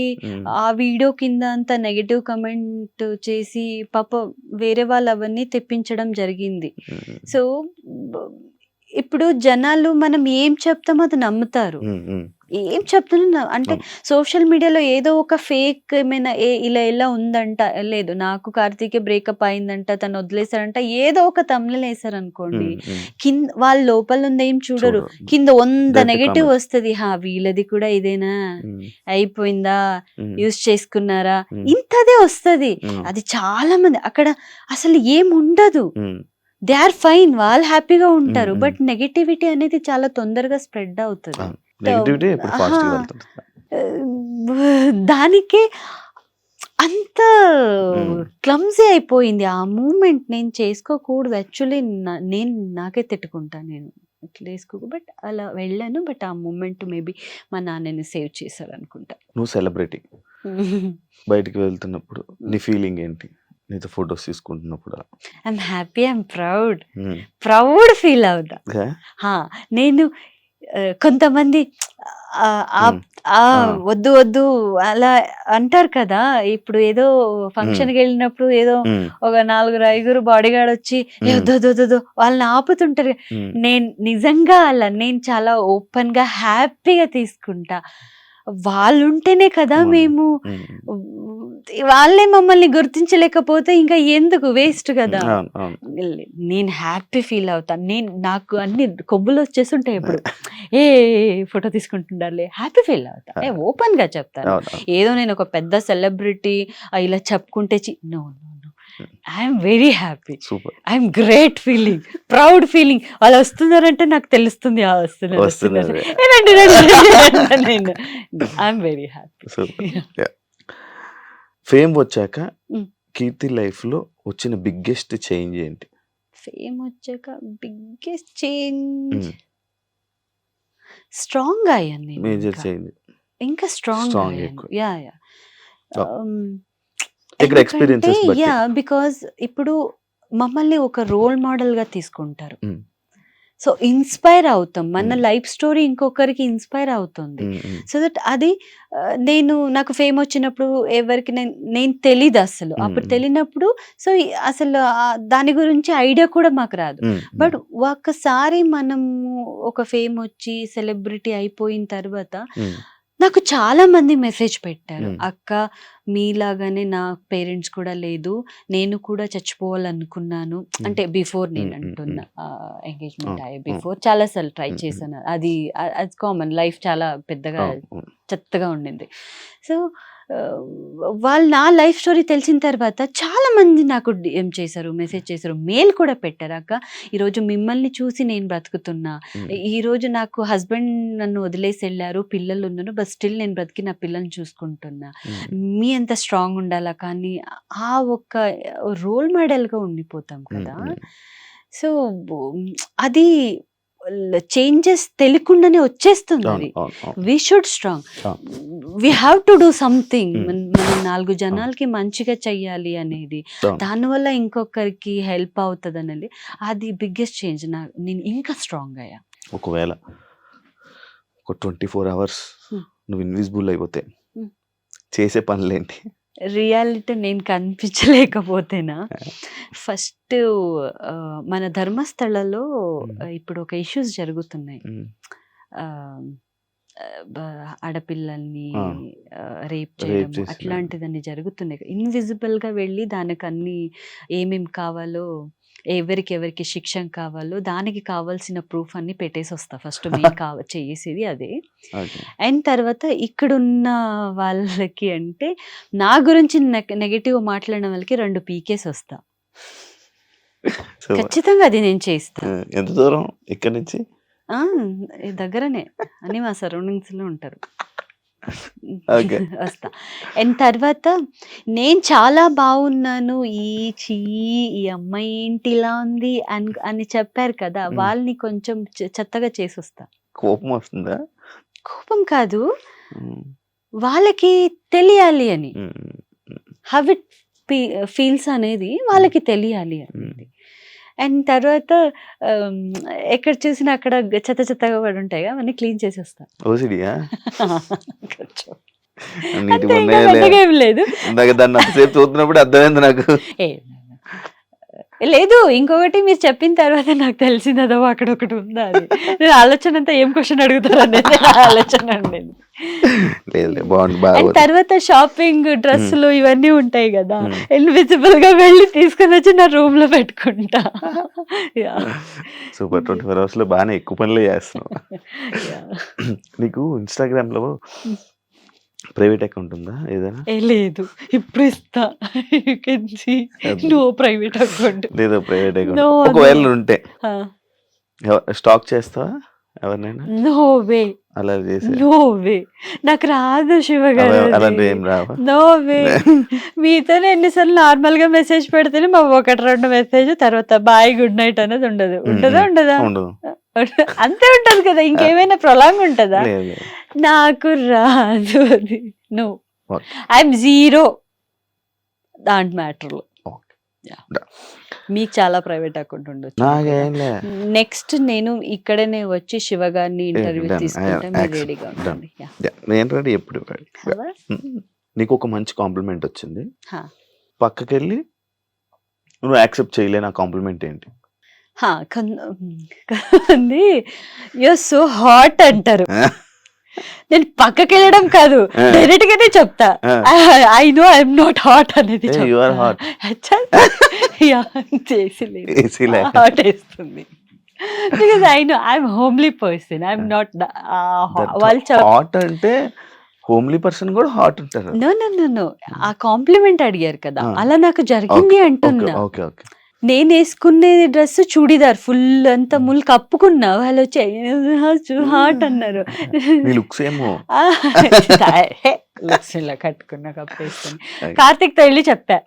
ఆ వీడియో కింద అంత నెగటివ్ కమెంట్ చేసి పాప వేరే వాళ్ళు అవన్నీ తెప్పించడం జరిగింది. సో ఇప్పుడు జనాలు మనం ఏం చెప్తామో అది నమ్ముతారు. ఏం చెప్తున్నా అంటే సోషల్ మీడియాలో ఏదో ఒక ఫేక్ ఏమైనా ఇలా ఉందంట, లేదు నాకు కార్తీక్ బ్రేకప్ అయిందంట, తను వదిలేశారంట, ఏదో ఒక తమిళ వేసారు అనుకోండి, కింద వాళ్ళ లోపల ఉంది ఏం చూడరు, కింద 100 నెగటివ్ వస్తుంది. వీళ్ళది కూడా ఇదేనా, అయిపోయిందా, యూజ్ చేసుకున్నారా, ఇంతదే వస్తుంది. అది చాలా మంది అక్కడ అసలు ఏం ఉండదు, దే ఆర్ ఫైన్, వాళ్ళు హ్యాపీగా ఉంటారు. బట్ నెగటివిటీ అనేది చాలా తొందరగా స్ప్రెడ్ అవుతుంది. దానికే అంత క్లమ్జీ అయిపోయింది ఆ మూమెంట్. నేను చేసుకోకూడదు యాక్చువల్లీ, నాకే తిట్టుకుంటాను నేను ఇట్లా వేసుకోకు. బట్ అలా వెళ్ళాను. బట్ ఆ మూమెంట్ మేబీ మా నాన్నని సేవ్ చేశారు అనుకుంటా. నువ్వు సెలబ్రిటీ బయటికి వెళ్తున్నప్పుడు నీ ఫీలింగ్ ఏంటి? నీతో ఫొటోస్ తీసుకుంటున్నప్పుడు I'm happy, I'm proud feel అవుతా. నేను కొంతమంది వద్దు అలా అంటారు కదా. ఇప్పుడు ఏదో ఫంక్షన్కి వెళ్ళినప్పుడు ఏదో ఒక 4-5 బాడీ గార్డ్ వచ్చి వద్దు వాళ్ళని ఆపుతుంటారు. నేను నిజంగా అలా నేను చాలా ఓపెన్ గా హ్యాపీగా తీసుకుంటా. వాళ్ళుంటేనే కదా మేము, వాళ్ళే మమ్మల్ని గుర్తించలేకపోతే ఇంకా ఎందుకు, వేస్ట్ కదా. నేను హ్యాపీ ఫీల్ అవుతాను. నాకు అన్ని కొబ్బులు వచ్చేస్తుంటాయి ఎప్పుడు ఏ ఫోటో తీసుకుంటుండాలి, హ్యాపీ ఫీల్ అవుతా, ఓపెన్ గా చెప్తాను. ఏదో నేను ఒక పెద్ద సెలబ్రిటీ ఇలా చెప్పుకుంటే no, I'm very happy, I'm great feeling, proud feeling. వాళ్ళు వస్తున్నారంటే నాకు తెలుస్తుంది వస్తున్నారు. I'm very happy. ఫేమ్ వచ్చాక కీర్తి లైఫ్ లో వచ్చిన బిగ్గెస్ట్ చేంజ్ ఏంటి? ఫేమ్ వచ్చాక బిగ్గెస్ట్ చేంజ్, స్ట్రాంగ్ అయ్యాను. మేజర్ చేంజ్ ఇంకా స్ట్రాంగ్ అయ్యాను. బికాజ్ ఇప్పుడు మమ్మల్ని ఒక రోల్ మోడల్ గా తీసుకుంటారు. సో ఇన్స్పైర్ అవుతాం, మన లైఫ్ స్టోరీ ఇంకొకరికి ఇన్స్పైర్ అవుతుంది. సో దట్ అది నాకు ఫేమ్ వచ్చినప్పుడు ఎవరికి నేను తెలీదు అసలు, అప్పుడు తెలియనప్పుడు సో అసలు దాని గురించి ఐడియా కూడా మాకు రాదు. బట్ ఒక్కసారి మనము ఒక ఫేమ్ వచ్చి సెలబ్రిటీ అయిపోయిన తర్వాత నాకు చాలా మంది మెసేజ్ పెట్టారు, అక్క మీలాగానే నా పేరెంట్స్ కూడా లేదు, నేను కూడా చచ్చిపోవాలనుకున్నాను. అంటే బిఫోర్ నేను అంటున్నా, ఎంగేజ్మెంట్ అయ్యే బిఫోర్ చాలా సార్లు ట్రై చేశాను. అది కామన్, లైఫ్ చాలా పెద్దగా చెత్తగా ఉండింది. సో వాళ్ళు నా లైఫ్ స్టోరీ తెలిసిన తర్వాత చాలా మంది నాకు DM చేశారు, మెసేజ్ చేశారు, మెయిల్ కూడా పెట్టారు. అక్క, ఈరోజు మిమ్మల్ని చూసి నేను బ్రతుకుతున్నా, ఈరోజు నాకు హస్బెండ్ నన్ను వదిలేసి వెళ్ళారు, పిల్లలు ఉన్నారు, బట్ స్టిల్ నేను బ్రతికి నా పిల్లల్ని చూసుకుంటున్నా, మీ అంత స్ట్రాంగ్ ఉండాలా, కానీ ఆ ఒక్క రోల్ మోడల్గా ఉండిపోతాం కదా. సో అది చేంజెస్ తెలియకుండానే వచ్చేస్తుంది. అది we should strong, we have to do something. మనం 4 జనాలకి మంచిగా చెయ్యాలి అనేది, దానివల్ల ఇంకొకరికి హెల్ప్ అవుతుంది అనేది, అది బిగ్గెస్ట్ చేంజ్. నేను ఇంకా స్ట్రాంగ్ అయ్యా. ఒకవేళ ఒక 24 hours నువ్వు ఇన్విజిబుల్ అయిపోతే చేసే పనులేంటి? రియాలిటీ నేను కనిపించలేకపోతేనా, ఫస్ట్ మన ధర్మస్థలలో ఇప్పుడు ఒక ఇష్యూస్ జరుగుతున్నాయి. ఆడపిల్లల్ని రేప్ చేయడం అట్లాంటివన్నీ జరుగుతున్నాయి. ఇన్విజిబుల్గా వెళ్ళి దానికి అన్ని ఏమేమి కావాలో, ఎవరికి శిక్షణ కావాలో దానికి కావాల్సిన ప్రూఫ్ అన్ని పెట్టేసి వస్తా. ఫస్ట్ మెయిన్ చేసేది అదే. అండ్ తర్వాత ఇక్కడున్న వాళ్ళకి అంటే నా గురించి నెగటివ్ మాట్లాడిన వాళ్ళకి 2 పీకేసి వస్తా. ఖచ్చితంగా అది నేను చేస్తా. ఎంత దూరం ఇక్కడ నుంచి? దగ్గరనే అని మా సరౌండింగ్స్ లో ఉంటారు. వస్తా. అండ్ తర్వాత నేను చాలా బాగున్నాను, ఈ అమ్మాయి ఏంటి ఇలా ఉంది అని చెప్పారు కదా, వాళ్ళని కొంచెం చెత్తగా చేసి వస్తా. కోపం వస్తుందా? కోపం కాదు, వాళ్ళకి తెలియాలి అని, హౌ ఇట్ ఫీల్స్ అనేది వాళ్ళకి తెలియాలి అనేది. అండ్ తర్వాత ఎక్కడ చూసినా అక్కడ చెత్తగా పడి ఉంటాయి, అవన్నీ క్లీన్ చేసేస్తా. లేదు చూస్తున్నప్పుడు అర్థమైంది నాకు. లేదు, ఇంకొకటి మీరు చెప్పిన తర్వాత నాకు తెలిసింది అదో అక్కడ ఒకటి ఉందా అది. నేను ఆలోచన అంతా ఏం క్వశ్చన్ అడుగుతారు అనేది ఆలోచన ఉండేది. తర్వాత షాపింగ్, డ్రెస్సులు ఇవన్నీ ఉంటాయి కదా, ఇన్విజిబుల్ గా వెళ్ళి తీసుకొని వచ్చి నా రూమ్ లో పెట్టుకుంటా. సూపర్. 24 hours లో బాగానే ఎక్కువ పనులు చేస్తున్నావు. నీకు ఇన్స్టాగ్రామ్ లో ప్రైవేట్ అకౌంట్ ఉందా ఏదైనా? లేదు, ఇప్పుడు ఇస్తా. You can see no private account. లేదు ప్రైవేట్ అకౌంట్. ఒకవేళ ఉంటే స్టాక్ చేస్తావా ఎవరినైనా? No way. అలా చేసి నో వే, నాకు రాదు శివ గారు. అలాంటి ఏం రావా? No way. మీతో ఎన్నిసార్లు నార్మల్ గా మెసేజ్ పెడితేనే మా 1-2 మెసేజ్, తర్వాత బాయ్ గుడ్ నైట్ అనేది ఉండదు. ఉండదా? అంతే ఉంటది కదా, ఇంకేమైనా ప్రొలాంగ్ ఉంటదా? నాకు రాదు అది. నో, ఐఎమ్ జీరో దాంట్ మ్యాటర్ లో. మీకు చాలా ప్రైవేట్ అకౌంట్ ఉండొచ్చు. నెక్స్ట్ నేను ఇక్కడనే వచ్చి శివ గారిని ఇంటర్వ్యూ తీసుకుంటే మీరు రెడీగా ఉండండి. నేను రెడీ, ఎప్పుడు రెడీ. నీకు ఒక మంచి కాంప్లిమెంట్ వచ్చింది, పక్కకెళ్ళి నువ్వు యాక్సెప్ట్ చేయలే, నా కాంప్లిమెంట్ ఏంటి? యు సో హాట్ అంటారు. నేను పక్కకి వెళ్ళడం కాదు, డైరెక్ట్ గానే చెప్తా, I know I'm not hot అనేది. హాట్ వేస్తుంది because I know I'm homely person, I'm not. Hot అంటే హోమ్లీ పర్సన్ కూడా హాట్ ఉంటారు. నో, ఆ కాంప్లిమెంట్ అడిగారు కదా, అలా నాకు జరిగింది అంటున్నా. నేను వేసుకునే డ్రెస్ చూడిదార్ ఫుల్ అంతా ముళ్ళు కప్పుకున్నా, వాళ్ళు వచ్చి హాట్ అన్నారు. లుక్స్ ఇలా కట్టుకున్నా, కప్పేసుకుని కార్తిక్ తో వెళ్ళి చెప్పా,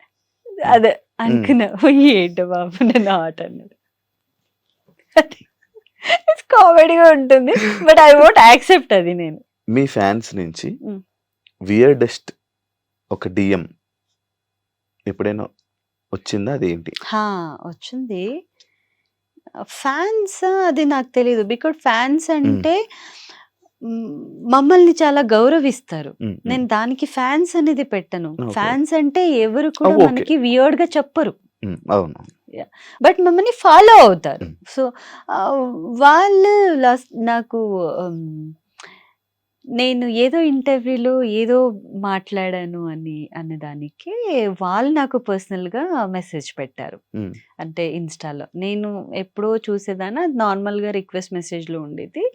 అదే అనుకున్నా, ఏంటో బాబు నేను హాట్ అన్నారు. కామెడీగా ఉంటుంది, బట్ ఐ వోంట్ యాక్సెప్ట్ అది. నేను మీ ఫ్యాన్స్ నుంచి వియర్డెస్ట్ ఒక DM ఎప్పుడైనా వచ్చిందా? అదేంటి? వచ్చింది. ఫ్యాన్స్ అది నాకు తెలియదు, బికాజ్ ఫ్యాన్స్ అంటే మమ్మల్ని చాలా గౌరవిస్తారు. నేను దానికి ఫ్యాన్స్ అనేది పెట్టను. ఫ్యాన్స్ అంటే ఎవరు కూడా మనకి వియర్డ్ గా చెప్పరు, బట్ మమ్మల్ని ఫాలో అవుతారు. సో వాళ్ళు నాకు నేను ఏదో ఇంటర్వ్యూలో ఏదో మాట్లాడాను అన్నదానికి వాళ్ళు నాకు పర్సనల్గా మెసేజ్ పెట్టారు. అంటే ఇన్స్టాలో నేను ఎప్పుడో చూసేదాన్ని, నార్మల్గా రిక్వెస్ట్ మెసేజ్లో ఉండేది.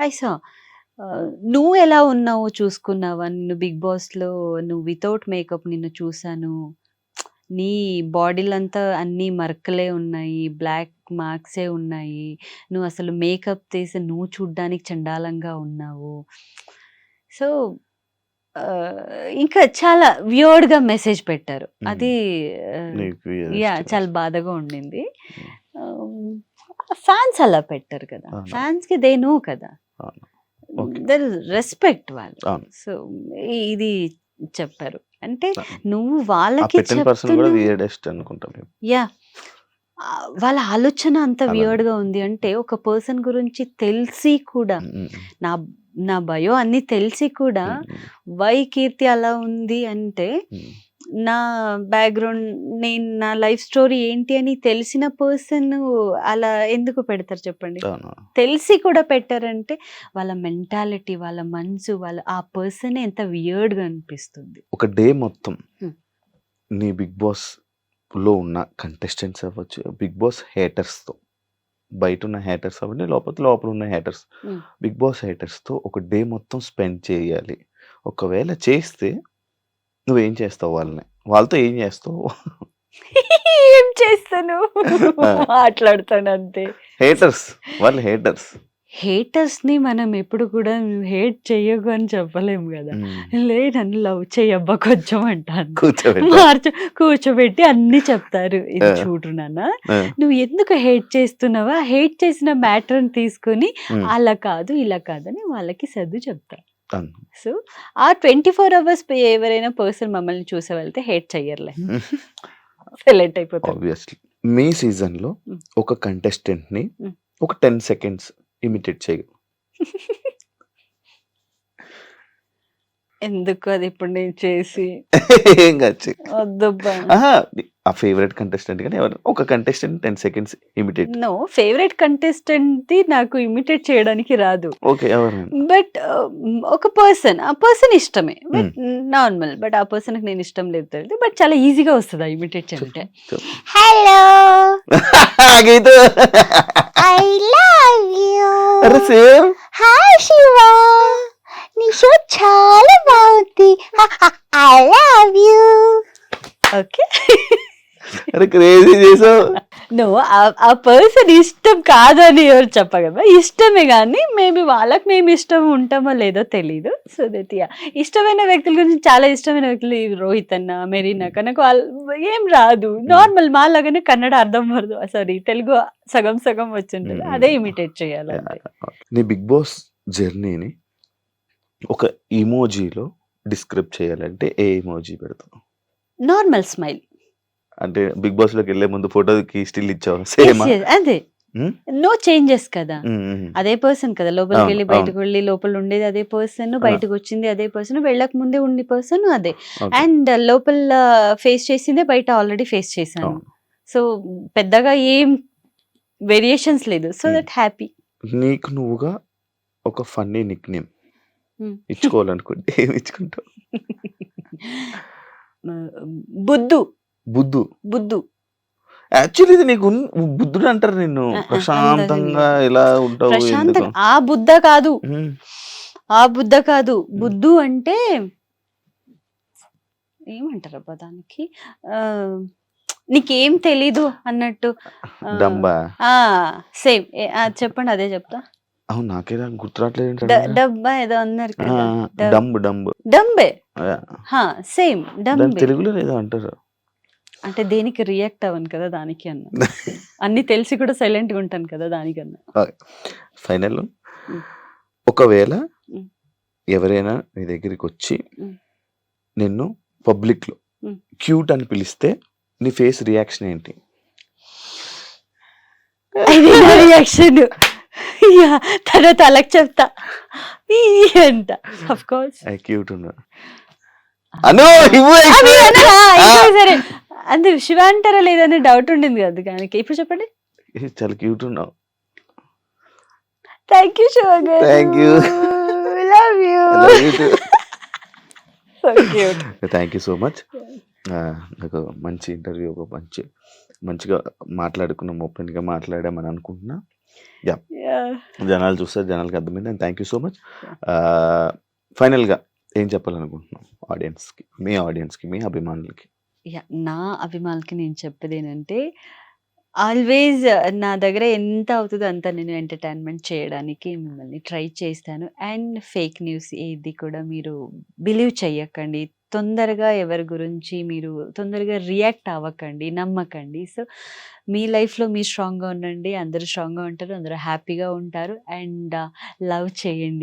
ఐ సా నువ్వు ఎలా ఉన్నావో చూసుకున్నావా? నిన్ను 'బిగ్ బాస్‌లో' నువ్వు వితౌట్ మేకప్ నిన్ను చూసాను. నీ బాడీలంతా అన్నీ మరకలే ఉన్నాయి. బ్లాక్ మార్క్సే ఉన్నాయి. నువ్వసలు మేకప్ తీసి నువ్వు చూడ్డానికి చండాలంగా ఉన్నావు. సో, ఇంకా చాలా వియర్డ్‌గా మెసేజ్ పెట్టారు. అది నీకు చాలా బాధగా ఉండింది. ఫ్యాన్స్ అలా పెట్టరు కదా! అవును. ఫ్యాన్స్‌కి దే నో కదా! అవును. ఓకే. దేర్ రెస్పెక్ట్ వాళ్ళు. అవును. సో, ఇది చెప్పారు. అంటే అవును. నువ్వు ఆ వాళ్ళకి పెట్టిన పర్సన్ కూడా చెప్తున్నావు. వియర్డెస్ట్ అనుకుంటాం మేము. యాహ్! వాళ్ళ ఆలోచన అంత అలా. వియర్డ్‌గా ఉంది అంటే, ఒక పర్సన్ గురించి తెలిసి కూడా, హ్మ్. హ్మ్. నా నా బయో అన్నీ తెలిసి కూడా, హ్మ్. వై కీర్తి అలా ఉంది అంటే, హ్మ్. నా బ్యాక్‌గ్రౌండ్, నా లైఫ్ స్టోరీ ఏంటి అని తెలిసిన పర్సన్ అలా ఎందుకు పెడతారు చెప్పండి? అవును. తెలిసి కూడా పెట్టారంటే, వాళ్ళ మెంటాలిటీ, వాళ్ళ మనసు, ఆ పర్సనే ఎంత వియర్డ్‌గా అనిపిస్తుంది. ఒక డే మొత్తం హ్మ్. నీ 'బిగ్ బాస్'లో ఉన్న కంటెస్టెంట్స్ అవ్వచ్చు, 'బిగ్ బాస్' హేటర్స్‌తో, బయటున్న హేటర్స్ అవ్వండి, లోపలున్న హేటర్స్, హ్మ్. 'బిగ్ బాస్' హేటర్స్‌తో ఒక డే మొత్తం స్పెండ్ చేయాలి. ఒకవేళ చేస్తే నువ్వేం చేస్తావు వాళ్ళని? వాళ్ళతో ఏం చేస్తావు? ఏం చేస్తాను? ఆ! మాట్లాడతాను అంతే. హేటర్స్. వాళ్ళు హేటర్స్. హేటర్స్‌ని మనం ఎప్పుడు కూడా నువ్వు హేట్ చెయ్యకు అని చెప్పలేము గదా! హ్మ్. నన్ను లవ్ చెయ్యబ్బా కొంచెం అంటాను. కూర్చోబెడతారు. కూర్చోబెట్టి అన్నీ చెప్తారు. ఆ! ఇది చూడు నాన్న, ఆ! నువ్వు ఎందుకు హేట్ చేస్తున్నావో, ఆ హేట్ చేసిన మ్యాటర్‌ని తీసుకొని హ్మ్. అలా కాదు, ఇలా కాదని వాళ్ళకి సర్ది చెప్తా. అవును. సో, ఆ 24 అవర్స్ ఎవరైనా పర్సన్ మమ్మల్ని చూసి వెళ్తే హేట్ చెయ్యరులే. సైలెంట్ అయిపోతారు. ఆబ్వియస్లీ. మీ సీజన్‌లో హ్మ్. ఒక కంటెస్టెంట్‌ని హ్మ్. ఒక 10 సెకండ్స్ ఇమిటేట్ చేయు. ఎందుకు అది ఇప్పుడు నేను చేసి? ఏం కాదు చెయ్. వద్దబ్బా! అహా! ఆ ఫేవరెట్ కంటెస్టెంట్ గాని ఎవరైనా ఒక contestant 10 seconds imitate. No. Favourite కంటెస్టెంట్‌ది నాకు ఇమిటేట్ చేయడానికి రాదు. ఓకే. ఎవరైనా. బట్ ఒక ఆ పర్సన్ ఇష్టమే. హ్మ్. But normal. బట్ ఆ పర్సన్‌కి నేను ఇష్టం లేదు తెలియదు. బట్ చాలా ఈజీగా వస్తది ఆ ఇమిటేట్ చెప్పు. చేయంటే. చెప్పు. Hello! Geethu. I love you. అరే సేమ్. హాయ్ శివ. నీ షో చాలా బాగుంది. I love you. ఓకే. అరే క్రేజీ చేసావు. నో, ఆ పర్సన్ ఇష్టం కాదని ఎవరు చెప్పగలరా? ఇష్టమే గానీ మేబీ వాళ్ళకి మేము ఇష్టం ఉంటామో లేదో తెలీదు. సో దట్ ఇష్టమైన వ్యక్తుల గురించి, చాలా ఇష్టమైన వ్యక్తులు ఈ రోహిత్ అన్న, మెరీనా నాకు ఏం రాదు. నార్మల్ మాలాగానే కన్నడ సారీ తెలుగు సగం సగం వచ్చుంటది. అదే ఇమిటేట్ చేయాలంతే. నీ 'బిగ్ బాస్' జర్నీని ఒక ఇమోజీలో డిస్క్రైబ్ చేయాలంటే ఏ ఇమోజీ పెడతావు? Normal smile. అంటే 'బిగ్ బాస్'లోకి వెళ్ళే ముందు ఫోటోకి స్టిల్ ఇచ్చావా? సేమా? అదే. హ్మ్. నో చేంజెస్ కదా! హ్మ్. హ్మ్. అదే పర్సన్ కదా! అవును. లోపలికెళ్ళి అవును. బయటకు వెళ్ళి లోపల ఉండేది అదే పర్సన్, ఆ! బయటకొచ్చింది అదే పర్సన్, వెళ్ళక ముందే ఉండే పర్సన్ అదే. ఓకే. అండ్ లోపల ఫేస్ చేసిందే బయట ఆల్రెడీ ఫేస్ చేశాను. అవును. సో, పెద్దగా ఏం వేరియేషన్స్ లేదు. సో హ్మ్. That happy. నీకు నువ్వుగా ఒక ఫన్నీ నిక్‌నేమ్ హ్మ్. ఇచ్చుకోవాలనుకుంటే ఏమి ఇచ్చుకుంటావు? బుద్దు. బుద్దు. బుద్దు. యాక్చువల్లీ ఇది నీకు బుద్ధుడు అంటారు నిన్ను. అంతది ప్రశాంతంగా లేదు. ఇలా ఉంటావు ఎందుకు? ప్రశాంతంగా ఆ బుద్ధ కాదు. హ్మ్. ఆ బుద్ధ కాదు. హ్మ్. బుద్ధు అంటే ఏమంటారబ్బా దానికి? ఆహ్, నీకేం తెలీదు అన్నట్టు. డంబా? ఆ! సేమ్. చెప్పండి అదే చెప్తా. అవును. నాకేదా గుర్తు రావట్లేదు డబ్బా ఏదో అన్నారు ఆ! కదా! డంబ్. డంబ్. డంబే. యాహ్! సేమ్ దాన్ని డంబే. తెలుగులో ఏదో అంటారు. అంటే దేనికి రియాక్ట్ అవ్వను కదా! దానికి అన్నా. అన్నీ తెలిసి కూడా సైలెంట్‌గా ఉంటాను కదా! దానికన్నా. ఓకే. ఫైనల్ హ్మ్. ఒకవేళ హ్మ్. ఎవరైనా నీ దగ్గరికొచ్చి హ్మ్. నిన్ను పబ్లిక్‌లో హ్మ్. క్యూట్ అని పిలిస్తే నీ ఫేస్ రియాక్షన్ ఏంటి? అది నా రియాక్షన్. యాహ్! తర్వాత వాళ్ళకి చెప్తా. అంట. Of course. క్యూట్ ఉన్నా. అను ఇవ్వు మీరు అన్నారా? ఆ! ఇంకా సరే. అంటే శివ అంటారా లేదా అనే డౌట్ ఉండింది కదా దానికి. ఇప్పుడు చెప్పండి. చాలా క్యూట్ ఉన్నావు. థ్యాంక్ యూ శివ గారు. Thank you. Love you. Love you two. So cute. Thank you so much. నాకు మంచి ఇంటర్వ్యూ, ఒక మంచిగా మాట్లాడుకున్నాం, ఓపెన్‌గా మాట్లాడామని అనుకుంటున్నా. యాహ్! జనాలు చూస్తారు, జనాలకి అర్థమైంది. And thank you so much. ఫైనల్గా ఏం చెప్పాలనుకుంటున్నాం ఆడియన్స్కి, మీ అభిమానులకి? నా అభిమానులకి నేను చెప్పేది ఏంటంటే, ఆల్వేస్ నా దగ్గర ఎంత అవుతుందో అంత నేను ఎంటర్టైన్మెంట్ చేయడానికి మిమ్మల్ని ట్రై చేస్తాను. అండ్ ఫేక్ న్యూస్ ఏది కూడా మీరు బిలీవ్ చెయ్యకండి. తొందరగా ఎవరి గురించి మీరు తొందరగా రియాక్ట్ అవ్వకండి, నమ్మకండి. సో మీ లైఫ్లో మీరు స్ట్రాంగ్గా ఉండండి, అందరూ స్ట్రాంగ్గా ఉంటారు, అందరూ హ్యాపీగా ఉంటారు. అండ్ లవ్ చేయండి.